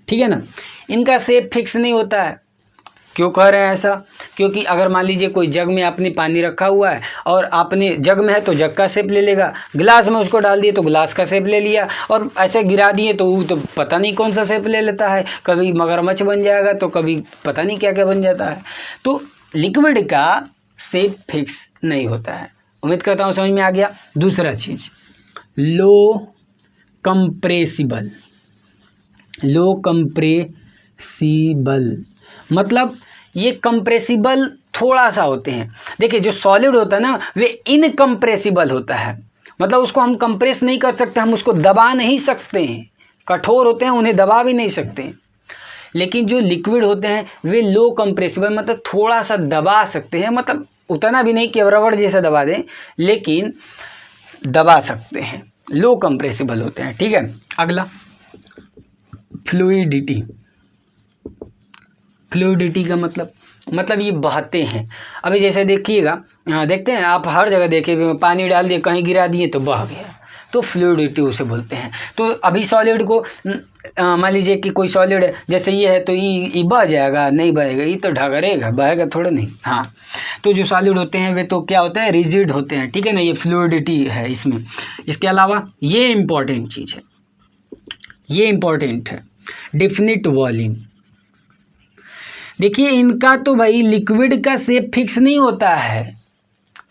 ठीक है ना। इनका शेप फिक्स नहीं होता है। क्यों कह रहे हैं ऐसा? क्योंकि अगर मान लीजिए कोई जग में आपने पानी रखा हुआ है, और आपने जग में है तो जग का शेप ले लेगा, गिलास में उसको डाल दिए तो गिलास का शेप ले लिया, और ऐसे गिरा दिए तो वो तो पता नहीं कौन सा शेप ले लेता है, कभी मगरमच्छ बन जाएगा तो कभी पता नहीं क्या क्या बन जाता है। तो लिक्विड का शेप फिक्स नहीं होता है। उम्मीद करता हूँ समझ में आ गया। दूसरा चीज़, लो कंप्रेसिबल। लो कंप्रेसिबल मतलब ये कंप्रेसिबल थोड़ा सा होते हैं। देखिए जो सॉलिड होता है ना, वे इनकम्प्रेसिबल होता है, मतलब उसको हम कंप्रेस नहीं कर सकते, हम उसको दबा नहीं सकते हैं। कठोर होते हैं, उन्हें दबा भी नहीं सकते हैं। लेकिन जो लिक्विड होते हैं वे लो कंप्रेसिबल, मतलब थोड़ा सा दबा सकते हैं, मतलब उतना भी नहीं कि रबड़ जैसा दबा दें, लेकिन दबा सकते हैं, लो कंप्रेसिबल होते हैं, ठीक है। अगला फ्लूइडिटी। फ्लूइडिटी का मतलब ये बहते हैं। अभी जैसे देखिएगा, देखते हैं आप, हर जगह देखिए, पानी डाल दिए, कहीं गिरा दिए तो बह गया, तो फ्लूइडिटी उसे बोलते हैं। तो अभी सॉलिड को मान लीजिए कि कोई सॉलिड है, जैसे ये है, तो ये बह जाएगा? नहीं बहेगा, ये तो ढगरेगा, बहेगा थोड़ा नहीं। हाँ, तो जो सॉलिड होते हैं वे तो क्या होते हैं? रिजिड होते हैं, ठीक है ना। ये फ्लूइडिटी है इसमें। इसके अलावा ये इम्पॉर्टेंट चीज़ है, ये इम्पॉर्टेंट है, डेफिनिट वॉल्यूम। देखिए इनका तो भाई लिक्विड का शेप फिक्स नहीं होता है,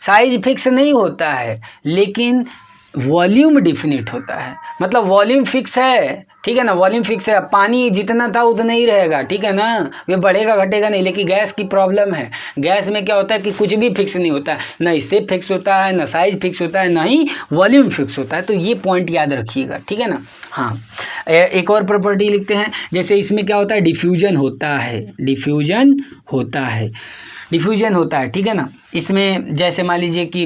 साइज फिक्स नहीं होता है, लेकिन वॉल्यूम डिफिनिट होता है। मतलब वॉल्यूम फिक्स है, ठीक है ना, वॉल्यूम फिक्स है। पानी जितना था उतना ही रहेगा, ठीक है ना, वे बढ़ेगा घटेगा नहीं। लेकिन गैस की प्रॉब्लम है, गैस में क्या होता है कि कुछ भी फिक्स नहीं होता है, ना शेप फिक्स होता है, ना साइज फिक्स होता है, ना ही वॉल्यूम फिक्स होता है। तो ये पॉइंट याद रखिएगा, ठीक है ना। हाँ, एक और प्रॉपर्टी लिखते हैं। जैसे इसमें क्या होता है? डिफ्यूजन होता है, डिफ्यूजन होता है, डिफ्यूजन होता है, ठीक है ना। इसमें जैसे मान लीजिए कि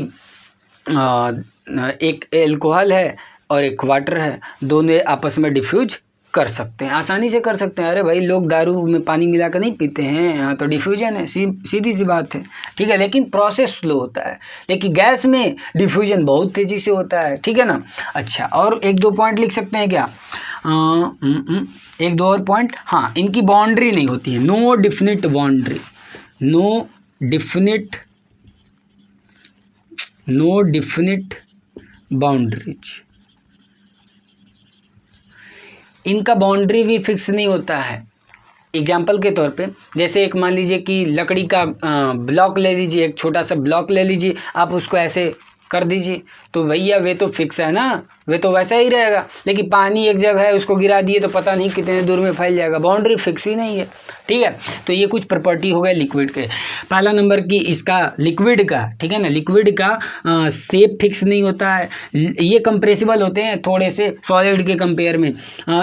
एक एल्कोहल है और एक वाटर है, दोनों आपस में डिफ्यूज कर सकते हैं, आसानी से कर सकते हैं। अरे भाई लोग दारू में पानी मिला कर नहीं पीते हैं, यहाँ तो डिफ्यूजन है, सीधी सी बात है, ठीक है। लेकिन प्रोसेस स्लो होता है, लेकिन गैस में डिफ्यूजन बहुत तेज़ी से होता है, ठीक है ना। अच्छा, और एक दो पॉइंट लिख सकते हैं क्या? एक दो और पॉइंट। हाँ, इनकी बाउंड्री नहीं होती है, no definite boundary, no definite boundaries. इनका बाउंड्री भी फिक्स नहीं होता है। एग्जाम्पल के तौर पे, जैसे एक मान लीजिए कि लकड़ी का ब्लॉक ले लीजिए, एक छोटा सा ब्लॉक ले लीजिए, आप उसको ऐसे कर दीजिए, तो भैया वे तो फिक्स है ना, वे तो वैसा ही रहेगा। लेकिन पानी एक जगह है, उसको गिरा दिए तो पता नहीं कितने दूर में फैल जाएगा, बाउंड्री फिक्स ही नहीं है, ठीक है। तो ये कुछ प्रॉपर्टी हो गए लिक्विड के। पहला नंबर की इसका लिक्विड का, ठीक है ना, लिक्विड का शेप फिक्स नहीं होता है, ये कंप्रेसिबल होते हैं थोड़े से सॉलिड के कंपेयर में।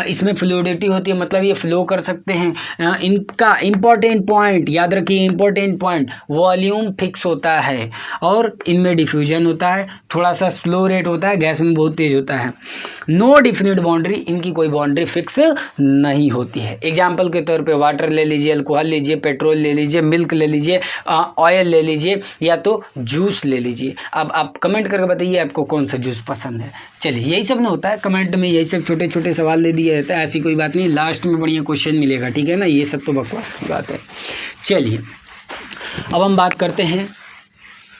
इसमें फ्लूइडिटी होती है, मतलब ये फ्लो कर सकते हैं। इनका इंपॉर्टेंट पॉइंट याद रखिए, इंपॉर्टेंट पॉइंट, वॉल्यूम फिक्स होता है और इनमें डिफ्यूजन होता है, थोड़ा सा स्लो रेट होता है, गैस में बहुत तेज होता है। नो डिफिनिट बाउंड्री, इनकी कोई बाउंड्री फिक्स नहीं होती है। एग्जाम्पल के तौर पे वाटर ले लीजिए, अल्कोहल लीजिए, पेट्रोल ले लीजिए, मिल्क ले लीजिए, ऑयल ले लीजिए, या तो जूस ले लीजिए। अब आप कमेंट करके बताइए आपको कौन सा जूस पसंद है। चलिए, यही सब ना होता है कमेंट में, यही सब छोटे छोटे सवाल दे दिया जाता है, ऐसी कोई बात नहीं, लास्ट में बढ़िया क्वेश्चन मिलेगा, ठीक है ना। ये सब तो बकवास की बात है। चलिए, अब हम बात करते हैं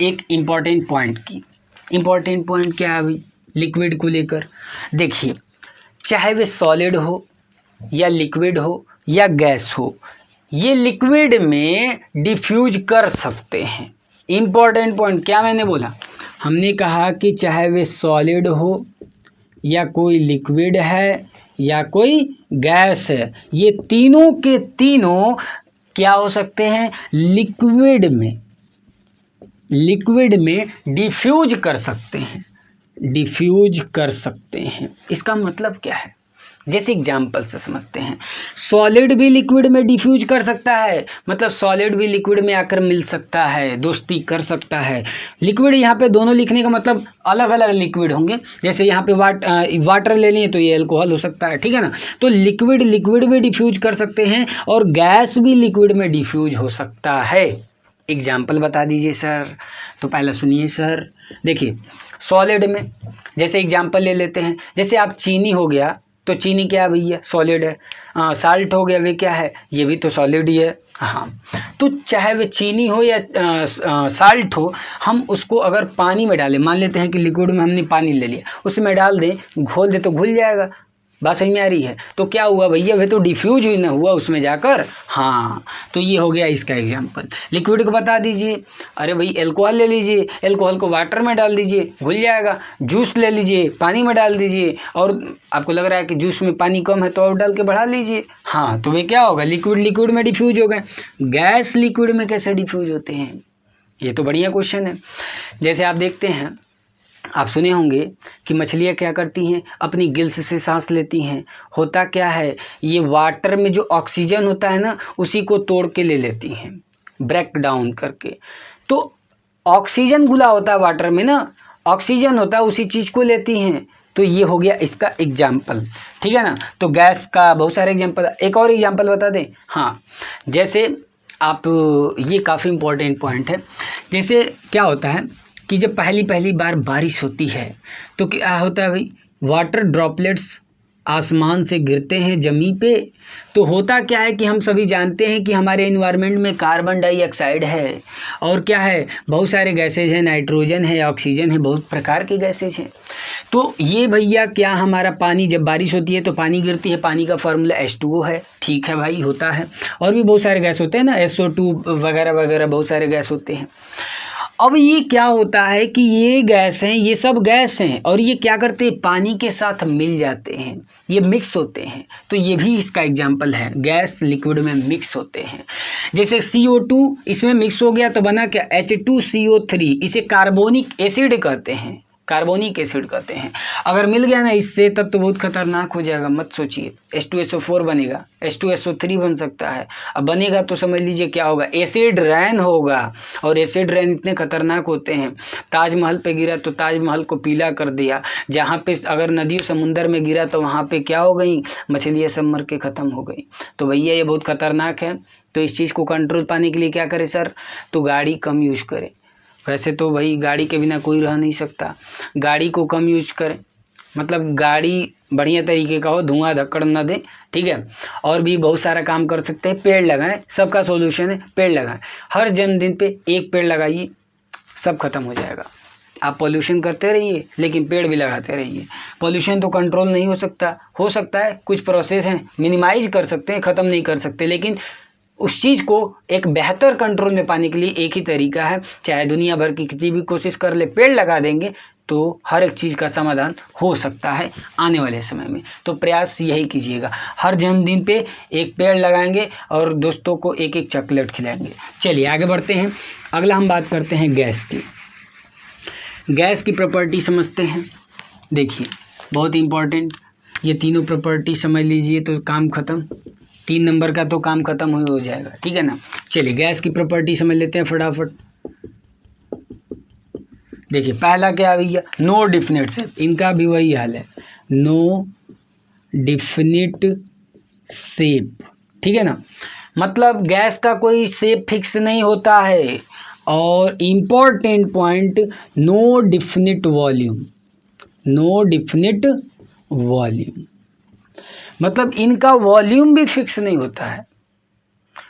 एक इम्पॉर्टेंट पॉइंट की। इम्पॉर्टेंट पॉइंट क्या है अभी लिक्विड को लेकर? देखिए, चाहे वे सॉलिड हो या लिक्विड हो या गैस हो, ये लिक्विड में डिफ्यूज कर सकते हैं। इम्पॉर्टेंट पॉइंट क्या मैंने बोला? हमने कहा कि चाहे वे सॉलिड हो या कोई लिक्विड है या कोई गैस है, ये तीनों के तीनों क्या हो सकते हैं? लिक्विड में डिफ्यूज कर सकते हैं, डिफ्यूज कर सकते हैं। इसका मतलब क्या है? जैसे एग्जाम्पल से समझते हैं। सॉलिड भी लिक्विड में डिफ्यूज कर सकता है, मतलब सॉलिड भी लिक्विड में आकर मिल सकता है, दोस्ती कर सकता है। लिक्विड यहाँ पे दोनों लिखने का मतलब अलग अलग लिक्विड होंगे। जैसे यहाँ पे वाटर ले लिए तो ये अल्कोहल हो सकता है, ठीक है ना। तो लिक्विड में डिफ्यूज कर सकते हैं और गैस भी लिक्विड में डिफ्यूज हो सकता है। एग्जाम्पल बता दीजिए सर। तो पहला सुनिए सर, देखिए सॉलिड में जैसे एग्जाम्पल ले लेते हैं, जैसे आप चीनी हो गया, तो चीनी क्या है भैया? सॉलिड है। साल्ट हो गया, वे क्या है? ये भी तो सॉलिड ही है। हाँ, तो चाहे वे चीनी हो या साल्ट हो, हम उसको अगर पानी में डालें, मान लेते हैं कि लिक्विड में हमने पानी ले लिया, उसमें डाल दें, घोल दें तो घुल जाएगा। बात समझ में आ रही है? तो क्या हुआ भैया? वे तो डिफ्यूज ही ना हुआ उसमें जाकर। हाँ, तो ये हो गया इसका एग्जाम्पल। लिक्विड को बता दीजिए, अरे भाई अल्कोहल ले लीजिए, अल्कोहल को वाटर में डाल दीजिए, घुल जाएगा। जूस ले लीजिए, पानी में डाल दीजिए, और आपको लग रहा है कि जूस में पानी कम है तो और डाल के बढ़ा लीजिए। हाँ, तो वे क्या होगा? लिक्विड में डिफ्यूज हो गए। गैस लिक्विड में कैसे डिफ्यूज होते हैं? ये तो बढ़िया क्वेश्चन है। जैसे आप देखते हैं, आप सुने होंगे कि मछलियाँ क्या करती हैं? अपनी गिल्स से सांस लेती हैं। होता क्या है, ये वाटर में जो ऑक्सीजन होता है ना, उसी को तोड़ के ले लेती हैं, ब्रेक डाउन करके। तो ऑक्सीजन घुला होता है वाटर में ना, ऑक्सीजन होता है, उसी चीज़ को लेती हैं। तो ये हो गया इसका एग्जाम्पल, ठीक है ना। तो गैस का बहुत सारे एग्जाम्पल। एक और एग्जाम्पल बता दें। हाँ, जैसे आप, ये काफ़ी इम्पोर्टेंट पॉइंट है। जैसे क्या होता है कि जब पहली पहली बार बारिश होती है तो क्या होता है भाई, वाटर ड्रॉपलेट्स आसमान से गिरते हैं ज़मीन पे। तो होता क्या है कि हम सभी जानते हैं कि हमारे एनवायरनमेंट में कार्बन डाइऑक्साइड है और क्या है, बहुत सारे गैसेज हैं, नाइट्रोजन है, ऑक्सीजन है, बहुत प्रकार के गैसेज हैं। तो ये भैया क्या, हमारा पानी जब बारिश होती है तो पानी गिरती है, पानी का फार्मूला H2O है, ठीक है भाई, होता है। और भी बहुत सारे गैस होते हैं ना, SO2 वगैरह वगैरह, बहुत सारे गैस होते हैं। अब ये क्या होता है कि ये गैस हैं, ये सब गैस हैं और ये क्या करते हैं, पानी के साथ मिल जाते हैं, ये मिक्स होते हैं। तो ये भी इसका एग्जाम्पल है, गैस लिक्विड में मिक्स होते हैं। जैसे CO2 इसमें मिक्स हो गया तो बना क्या, H2CO3, इसे कार्बोनिक एसिड कहते हैं, कार्बोनिक एसिड कहते हैं। अगर मिल गया ना इससे तब तो बहुत खतरनाक हो जाएगा, मत सोचिए। H2SO4 बनेगा, H2SO3 बन सकता है। अब बनेगा तो समझ लीजिए क्या होगा, एसिड रैन होगा। और एसिड रैन इतने खतरनाक होते हैं, ताजमहल पे गिरा तो ताजमहल को पीला कर दिया, जहाँ पे अगर नदी समुंदर में गिरा तो वहाँ पे क्या हो गई, मछलियाँ सब मर के ख़त्म हो गई। तो भैया ये बहुत खतरनाक है। तो इस चीज़ को कंट्रोल पाने के लिए क्या करें सर, तो गाड़ी कम यूज़ करें। वैसे तो भाई गाड़ी के बिना कोई रह नहीं सकता, गाड़ी को कम यूज करें, मतलब गाड़ी बढ़िया तरीके का हो, धुआं धक्कड़ न दे, ठीक है। और भी बहुत सारा काम कर सकते हैं, पेड़ लगाएं, सबका सॉल्यूशन है पेड़ लगाएं। हर जन्मदिन पे एक पेड़ लगाइए, सब खत्म हो जाएगा। आप पॉल्यूशन करते रहिए लेकिन पेड़ भी लगाते रहिए। पॉल्यूशन तो कंट्रोल नहीं हो सकता है, कुछ प्रोसेस हैं, मिनिमाइज कर सकते हैं, ख़त्म नहीं कर सकते, लेकिन उस चीज़ को एक बेहतर कंट्रोल में पाने के लिए एक ही तरीका है, चाहे दुनिया भर की कितनी भी कोशिश कर ले, पेड़ लगा देंगे तो हर एक चीज़ का समाधान हो सकता है आने वाले समय में। तो प्रयास यही कीजिएगा, हर जन्मदिन पे एक पेड़ लगाएंगे और दोस्तों को एक एक चॉकलेट खिलाएंगे। चलिए आगे बढ़ते हैं, अगला हम बात करते हैं गैस की। गैस की प्रॉपर्टी समझते हैं। देखिए बहुत इम्पोर्टेंट, ये तीनों प्रॉपर्टी समझ लीजिए तो काम खत्म, 3 नंबर का तो काम खत्म हो जाएगा, ठीक है ना। चलिए गैस की प्रॉपर्टी समझ लेते हैं फटाफट। देखिए पहला क्या भैया, नो डिफिनिट शेप, इनका भी वही हाल है, नो डिफिनिट शेप, ठीक है ना। मतलब गैस का कोई शेप फिक्स नहीं होता है। और important point, no definite volume, no definite volume, मतलब इनका वॉल्यूम भी फिक्स नहीं होता है।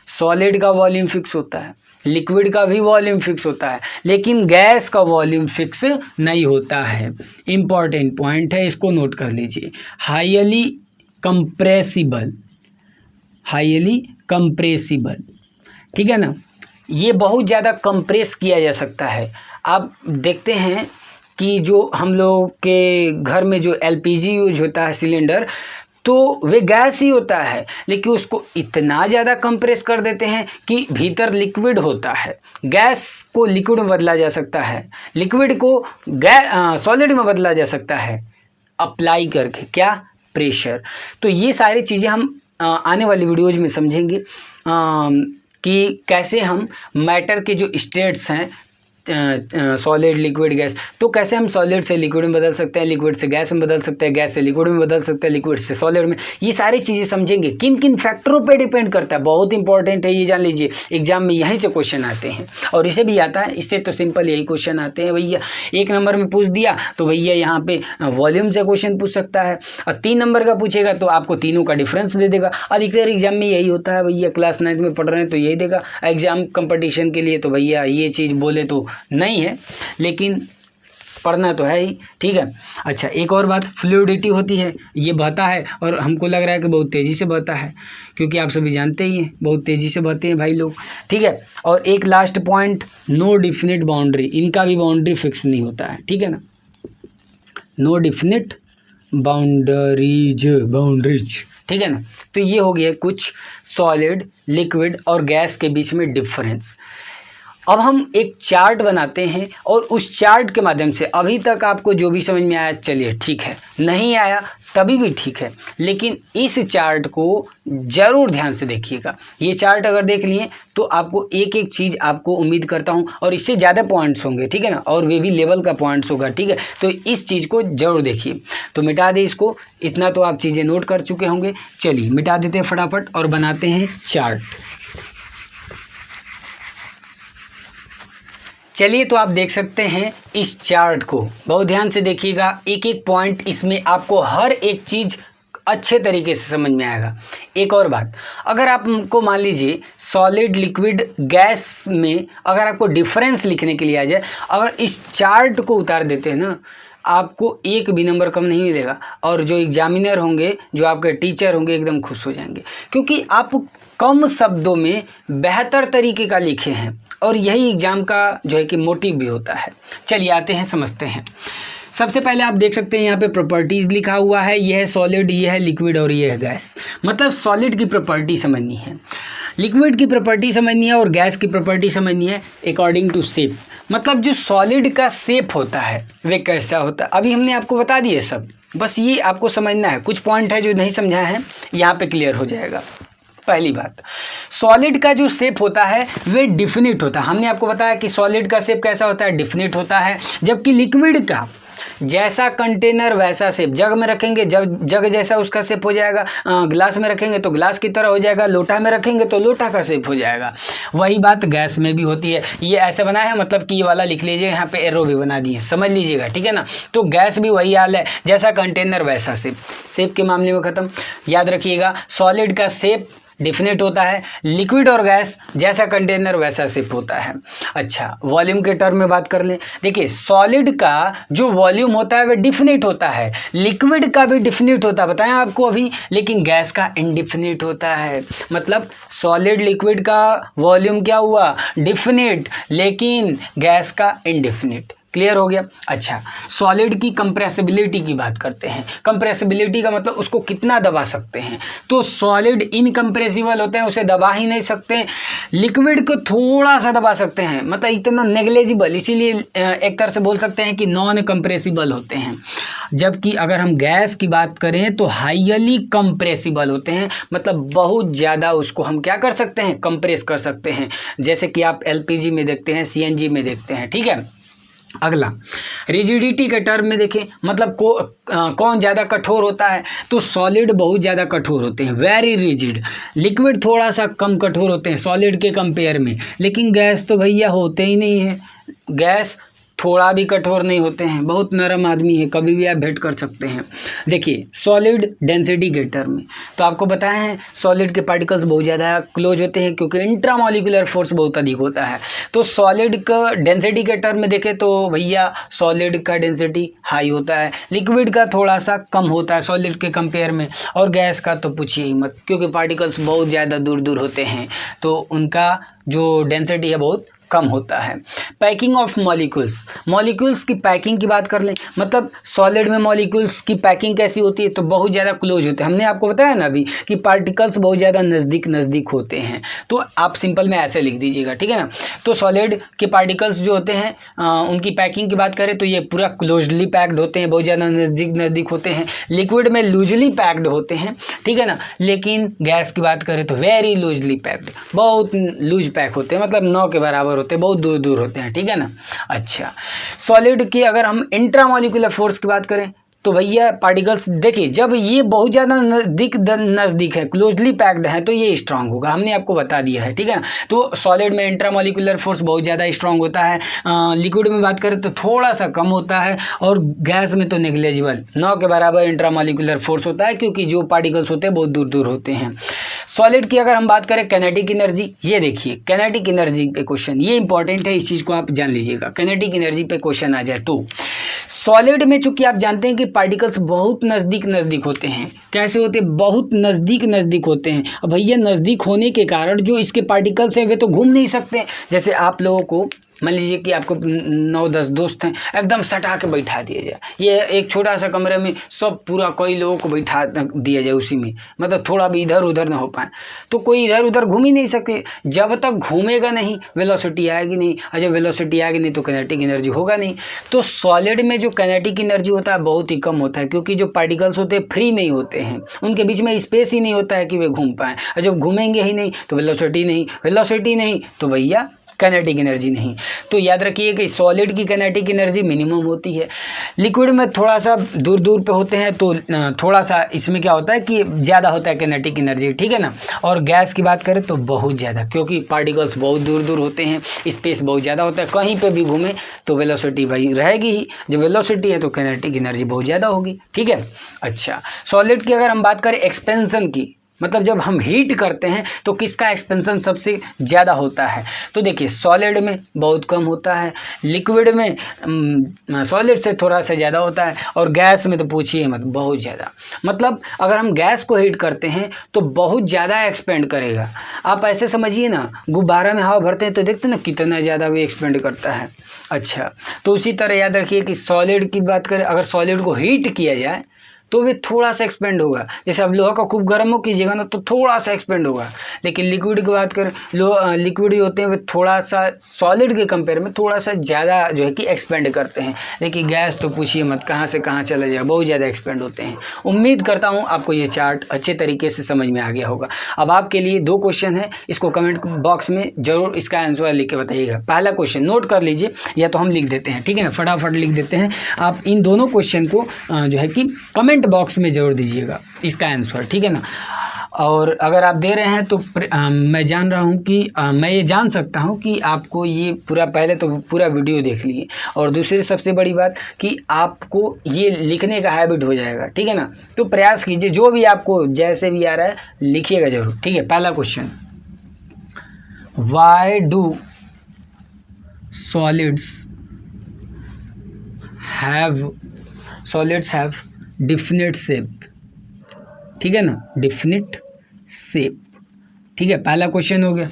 सॉलिड का वॉल्यूम फिक्स होता है, लिक्विड का भी वॉल्यूम फिक्स होता है, लेकिन गैस का वॉल्यूम फिक्स नहीं होता है। इम्पॉर्टेंट पॉइंट है, इसको नोट कर लीजिए। हाईली कंप्रेसिबल, हाईली कंप्रेसिबल, ठीक है ना। ये बहुत ज़्यादा कंप्रेस किया जा सकता है। आप देखते हैं कि जो हम लोग के घर में जो LPG यूज होता है सिलेंडर, तो वे गैस ही होता है, लेकिन उसको इतना ज़्यादा कंप्रेस कर देते हैं कि भीतर लिक्विड होता है। गैस को लिक्विड में बदला जा सकता है, लिक्विड को सॉलिड में बदला जा सकता है अप्लाई करके, क्या, प्रेशर। तो ये सारी चीज़ें हम आने वाली वीडियोज़ में समझेंगे कि कैसे हम मैटर के जो स्टेट्स हैं, सॉलिड, लिक्विड, गैस, तो कैसे हम सॉलिड से लिक्विड में बदल सकते हैं, लिक्विड से गैस में बदल सकते हैं, गैस से लिक्विड में बदल सकते हैं, लिक्विड से सॉलिड में। ये सारी चीज़ें समझेंगे, किन किन फैक्टरों पे डिपेंड करता है, बहुत इंपॉर्टेंट है, ये जान लीजिए। एग्जाम में यहीं से क्वेश्चन आते हैं और इसे भी आता है, इससे तो सिंपल यही क्वेश्चन आते हैं भैया। 1 नंबर में पूछ दिया तो भैया यहाँ पे वॉल्यूम से क्वेश्चन पूछ सकता है, और 3 नंबर का पूछेगा तो आपको तीनों का डिफरेंस दे देगा। अधिकतर एग्जाम में यही होता है भैया, क्लास 9 में पढ़ रहे हैं तो यही देगा। एग्जाम कंपटीशन के लिए तो भैया ये चीज़ बोले तो नहीं है, लेकिन पढ़ना तो है ही, ठीक है। अच्छा एक और बात, फ्लूइडिटी होती है, ये बहता है और हमको लग रहा है कि बहुत तेज़ी से बहता है, क्योंकि आप सभी जानते ही हैं बहुत तेज़ी से बहते हैं भाई लोग, ठीक है। और एक last point, no definite boundary, इनका भी बाउंड्री फिक्स नहीं होता है, ठीक है ना। नो डिफिनिट बाउंड्रीज, ठीक है ना। तो ये हो गया कुछ सॉलिड, लिक्विड और गैस के बीच में डिफरेंस। अब हम एक चार्ट बनाते हैं और उस चार्ट के माध्यम से, अभी तक आपको जो भी समझ में आया चलिए ठीक है, नहीं आया तभी भी ठीक है, लेकिन इस चार्ट को ज़रूर ध्यान से देखिएगा। ये चार्ट अगर देख लिए तो आपको एक एक चीज़, आपको उम्मीद करता हूँ, और इससे ज़्यादा पॉइंट्स होंगे, ठीक है ना, और वे भी लेवल का पॉइंट्स होगा, ठीक है। तो इस चीज़ को ज़रूर देखिए। तो मिटा दें इसको, इतना तो आप चीज़ें नोट कर चुके होंगे। चलिए मिटा देते हैं फटाफट और बनाते हैं चार्ट। चलिए, तो आप देख सकते हैं इस चार्ट को, बहुत ध्यान से देखिएगा, एक एक पॉइंट इसमें आपको हर एक चीज़ अच्छे तरीके से समझ में आएगा। एक और बात, अगर आपको मान लीजिए सॉलिड लिक्विड गैस में अगर आपको डिफरेंस लिखने के लिए आ जाए, अगर इस चार्ट को उतार देते हैं ना, आपको एक भी नंबर कम नहीं मिलेगा और जो एग्जामिनर होंगे, जो आपके टीचर होंगे, एकदम खुश हो जाएंगे, क्योंकि आप कम शब्दों में बेहतर तरीके का लिखे हैं और यही एग्ज़ाम का जो है कि मोटिव भी होता है। चलिए आते हैं, समझते हैं। सबसे पहले आप देख सकते हैं यहाँ पे प्रॉपर्टीज़ लिखा हुआ है, यह है सॉलिड, यह है लिक्विड और यह है गैस। मतलब सॉलिड की प्रॉपर्टी समझनी है, लिक्विड की प्रॉपर्टी समझनी है और गैस की प्रॉपर्टी समझनी है अकॉर्डिंग टू शेप। मतलब जो सॉलिड का शेप होता है वे कैसा होता है, अभी हमने आपको बता दिए सब, बस ये आपको समझना है। कुछ पॉइंट है जो नहीं समझा है, यहाँ पे क्लियर हो जाएगा। पहली बात, सॉलिड का जो शेप होता है वे डिफिनिट होता है। हमने आपको बताया कि सॉलिड का शेप कैसा होता है, डिफिनिट होता है, जबकि लिक्विड का जैसा कंटेनर वैसा शेप, जग में रखेंगे जग जैसा उसका शेप हो जाएगा, गिलास में रखेंगे तो गिलास की तरह हो जाएगा, लोटा में रखेंगे तो लोटा का शेप हो जाएगा। वही बात गैस में भी होती है। ये ऐसे बना है, मतलब कि ये वाला लिख लीजिए, यहाँ पे एरो भी बना दिए, समझ लीजिएगा, ठीक है ना। तो गैस भी वही हाल है, जैसा कंटेनर वैसा शेप। शेप के मामले में ख़त्म, याद रखिएगा, सॉलिड का शेप डिफिनिट होता है, लिक्विड और गैस जैसा कंटेनर वैसा शेप होता है। अच्छा, वॉल्यूम के टर्म में बात कर लें। देखिए, सॉलिड का जो वॉल्यूम होता है वह डिफिनिट होता है, लिक्विड का भी डिफिनिट होता है, बताया आपको अभी, लेकिन गैस का इनडिफिनिट होता है। मतलब सॉलिड लिक्विड का वॉल्यूम क्या हुआ, डिफिनिट, लेकिन गैस का इनडिफिनिट। क्लियर हो गया। अच्छा, सॉलिड की कंप्रेसिबिलिटी की बात करते हैं। कंप्रेसिबिलिटी का मतलब उसको कितना दबा सकते हैं, तो सॉलिड इनकम्प्रेसिबल होते हैं, उसे दबा ही नहीं सकते। लिक्विड को थोड़ा सा दबा सकते हैं, मतलब इतना नेग्लेजिबल, इसीलिए एक तरह से बोल सकते हैं कि नॉन कंप्रेसिबल होते हैं। जबकि अगर हम गैस की बात करें तो हाईली कंप्रेसिबल होते हैं, मतलब बहुत ज़्यादा उसको हम क्या कर सकते हैं, कंप्रेस कर सकते हैं, जैसे कि आप LPG में देखते हैं, CNG में देखते हैं, ठीक है। अगला, रिजिडिटी के टर्म में देखें, मतलब कौन ज़्यादा कठोर होता है, तो सॉलिड बहुत ज़्यादा कठोर होते हैं, वेरी रिजिड। लिक्विड थोड़ा सा कम कठोर होते हैं सॉलिड के कंपेयर में, लेकिन गैस तो भैया होते ही नहीं है। गैस थोड़ा भी कठोर नहीं होते हैं, बहुत नरम आदमी है, कभी भी आप भेंट कर सकते हैं। देखिए, सॉलिड डेंसिटी के टर्म में तो आपको बताया है सॉलिड के पार्टिकल्स बहुत ज़्यादा क्लोज होते हैं, क्योंकि इंट्रामॉलिक्यूलर फोर्स बहुत अधिक होता है। तो सॉलिड का डेंसिटी के टर्म में देखें तो भैया सॉलिड का डेंसिटी हाई होता है, लिक्विड का थोड़ा सा कम होता है सॉलिड के कंपेयर में, और गैस का तो पूछिए ही मत, क्योंकि पार्टिकल्स बहुत ज़्यादा दूर दूर होते हैं, तो उनका जो डेंसिटी है बहुत कम होता है। पैकिंग ऑफ मॉलिक्यूल्स, मॉलिक्यूल्स की पैकिंग की बात कर लें, मतलब सॉलिड में मॉलिक्यूल्स की पैकिंग कैसी होती है, तो बहुत ज़्यादा क्लोज होते हैं। हमने आपको बताया ना अभी कि पार्टिकल्स बहुत ज़्यादा नज़दीक होते हैं, तो आप सिंपल में ऐसे लिख दीजिएगा, ठीक है ना। तो सॉलिड के पार्टिकल्स जो होते हैं उनकी पैकिंग की बात करें तो ये पूरा क्लोजली पैक्ड होते हैं, बहुत ज़्यादा नज़दीक होते हैं। लिक्विड में लूजली पैक्ड होते हैं, ठीक है ना, लेकिन गैस की बात करें तो वेरी लूजली पैक्ड, बहुत लूज पैक होते हैं, मतलब 9 के बराबर होते हैं, बहुत दूर दूर होते हैं, ठीक है ना। अच्छा, सॉलिड की अगर हम इंट्रामॉलिक्यूलर फोर्स की बात करें तो भैया पार्टिकल्स, देखिए जब ये बहुत ज़्यादा नज़दीक है, क्लोजली पैक्ड है, तो ये स्ट्रांग होगा, हमने आपको बता दिया है, ठीक है ना। तो सॉलिड में इंट्रामॉलिक्यूलर फोर्स बहुत ज़्यादा स्ट्रांग होता है, लिक्विड में बात करें तो थोड़ा सा कम होता है, और गैस में तो नेग्लेजिबल 9 के बराबर इंट्रामॉलिक्यूलर फोर्स होता है, क्योंकि जो पार्टिकल्स होते हैं बहुत दूर दूर होते हैं। सॉलिड की अगर हम बात करें कैनेटिक एनर्जी, ये देखिए कैनेटिक एनर्जी पे क्वेश्चन, ये इंपॉर्टेंट है, इस चीज़ को आप जान लीजिएगा। कैनेटिक एनर्जी पे क्वेश्चन आ जाए तो सॉलिड में चूंकि आप जानते हैं कि पार्टिकल्स बहुत नज़दीक होते हैं, कैसे होते हैं, बहुत नज़दीक होते हैं। अब भैया नज़दीक होने के कारण जो इसके पार्टिकल्स हैं वे तो घूम नहीं सकते। जैसे आप लोगों को मान लीजिए कि आपको 9-10 दोस्त हैं, एकदम सटा के बैठा दिया जाए, ये एक छोटा सा कमरे में सब पूरा कई लोगों को बैठा दिया जाए उसी में, मतलब थोड़ा भी इधर उधर ना हो पाए, तो कोई इधर उधर घूम ही नहीं सकते। जब तक घूमेगा नहीं वेलोसिटी आएगी नहीं, और जब वेलोसिटी आएगी नहीं तो कैनेटिक एनर्जी होगा नहीं। तो सॉलिड में जो कैनेटिक एनर्जी होता है बहुत ही कम होता है, क्योंकि जो पार्टिकल्स होते हैं फ्री नहीं होते हैं, उनके बीच में स्पेस ही नहीं होता है कि वे घूम पाएँ, और जब घूमेंगे ही नहीं तो वेलोसिटी नहीं तो भैया काइनेटिक एनर्जी नहीं। तो याद रखिए कि सॉलिड की काइनेटिक एनर्जी मिनिमम होती है, लिक्विड में थोड़ा सा दूर दूर पे होते हैं तो थोड़ा सा इसमें क्या होता है कि ज़्यादा होता है काइनेटिक एनर्जी, ठीक है ना। और गैस की बात करें तो बहुत ज़्यादा, क्योंकि पार्टिकल्स बहुत दूर दूर होते हैं, स्पेस बहुत ज़्यादा होता है, कहीं पे भी घूमे तो वेलोसिटी भाई रहेगी ही, जब वेलोसिटी है तो काइनेटिक एनर्जी बहुत ज़्यादा होगी, ठीक है। अच्छा, सॉलिड की अगर हम बात करें एक्सपेंशन की, मतलब जब हम हीट करते हैं तो किसका एक्सपेंशन सबसे ज़्यादा होता है, तो देखिए सॉलिड में बहुत कम होता है, लिक्विड में सॉलिड से थोड़ा सा ज़्यादा होता है, और गैस में तो पूछिए मत, बहुत ज़्यादा। मतलब अगर हम गैस को हीट करते हैं तो बहुत ज़्यादा एक्सपेंड करेगा। आप ऐसे समझिए ना, गुब्बारा में हवा भरते हैं तो देखते हैं ना कितना ज़्यादा भी एक्सपेंड करता है। अच्छा, तो उसी तरह याद रखिए कि सॉलिड की बात करें, अगर सॉलिड को हीट किया जाए तो वे थोड़ा सा एक्सपेंड होगा। जैसे अब लोहा का खूब गर्म हो कीजिएगा ना तो थोड़ा सा एक्सपेंड होगा, लेकिन लिक्विड की बात करें, लिक्विड ही होते हैं वे थोड़ा सा सॉलिड के कंपेयर में थोड़ा सा ज़्यादा जो है कि एक्सपेंड करते हैं। लेकिन गैस तो पूछिए मत, कहाँ से कहाँ चला जाए, बहुत ज़्यादा एक्सपेंड होते हैं। उम्मीद करता हूँ आपको ये चार्ट अच्छे तरीके से समझ में आ गया होगा। अब आपके लिए 2 क्वेश्चन है, इसको कमेंट बॉक्स में ज़रूर इसका आंसर लिख के बताइएगा। पहला क्वेश्चन नोट कर लीजिए, या तो हम लिख देते हैं, ठीक है ना, फटाफट लिख देते हैं। आप इन दोनों क्वेश्चन को जो है कि कमेंट बॉक्स में ज़रूर दीजिएगा इसका आंसर, ठीक है ना। और अगर आप दे रहे हैं तो मैं जान रहा हूँ कि मैं ये जान सकता हूँ कि आपको ये पूरा, पहले तो पूरा वीडियो देख लिए, और दूसरी सबसे बड़ी बात कि आपको ये लिखने का हैबिट हो जाएगा, ठीक है ना। तो प्रयास कीजिए, जो भी आपको जैसे भी आ रहा है लिखिएगा ज़रूर, ठीक है। पहला question, why do solids have definite shape, ठीक है ना, डिफिनिट शेप, ठीक है। पहला क्वेश्चन हो गया।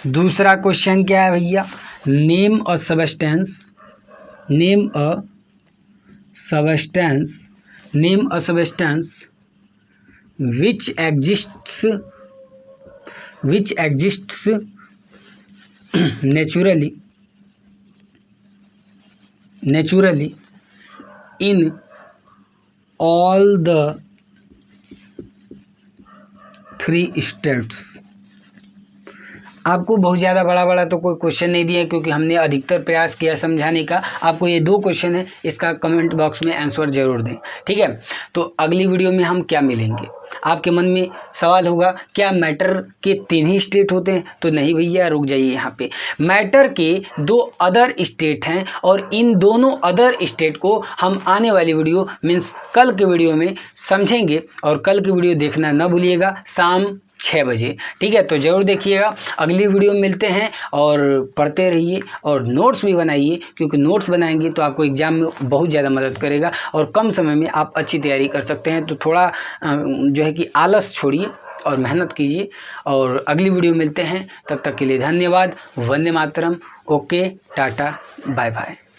दूसरा क्वेश्चन क्या है भैया, name a substance which exists naturally in all the 3 states। आपको बहुत ज़्यादा बड़ा तो कोई क्वेश्चन नहीं दिया, क्योंकि हमने अधिकतर प्रयास किया समझाने का। आपको ये 2 क्वेश्चन है, इसका कमेंट बॉक्स में आंसर ज़रूर दें, ठीक है। तो अगली वीडियो में हम क्या मिलेंगे, आपके मन में सवाल होगा क्या मैटर के 3 ही स्टेट होते हैं, तो नहीं भैया, रुक जाइए यहाँ पे। मैटर के 2 अदर स्टेट हैं, और इन दोनों अदर स्टेट को हम आने वाली वीडियो मीन्स कल के वीडियो में समझेंगे। और कल की वीडियो देखना न भूलिएगा, शाम 6 बजे, ठीक है। तो ज़रूर देखिएगा, अगली वीडियो में मिलते हैं, और पढ़ते रहिए और नोट्स भी बनाइए, क्योंकि नोट्स बनाएंगे तो आपको एग्ज़ाम में बहुत ज़्यादा मदद करेगा, और कम समय में आप अच्छी तैयारी कर सकते हैं। तो थोड़ा जो है कि आलस छोड़िए और मेहनत कीजिए, और अगली वीडियो मिलते हैं। तब तक के लिए धन्यवाद। वंदे मातरम। Okay, tata, bye bye.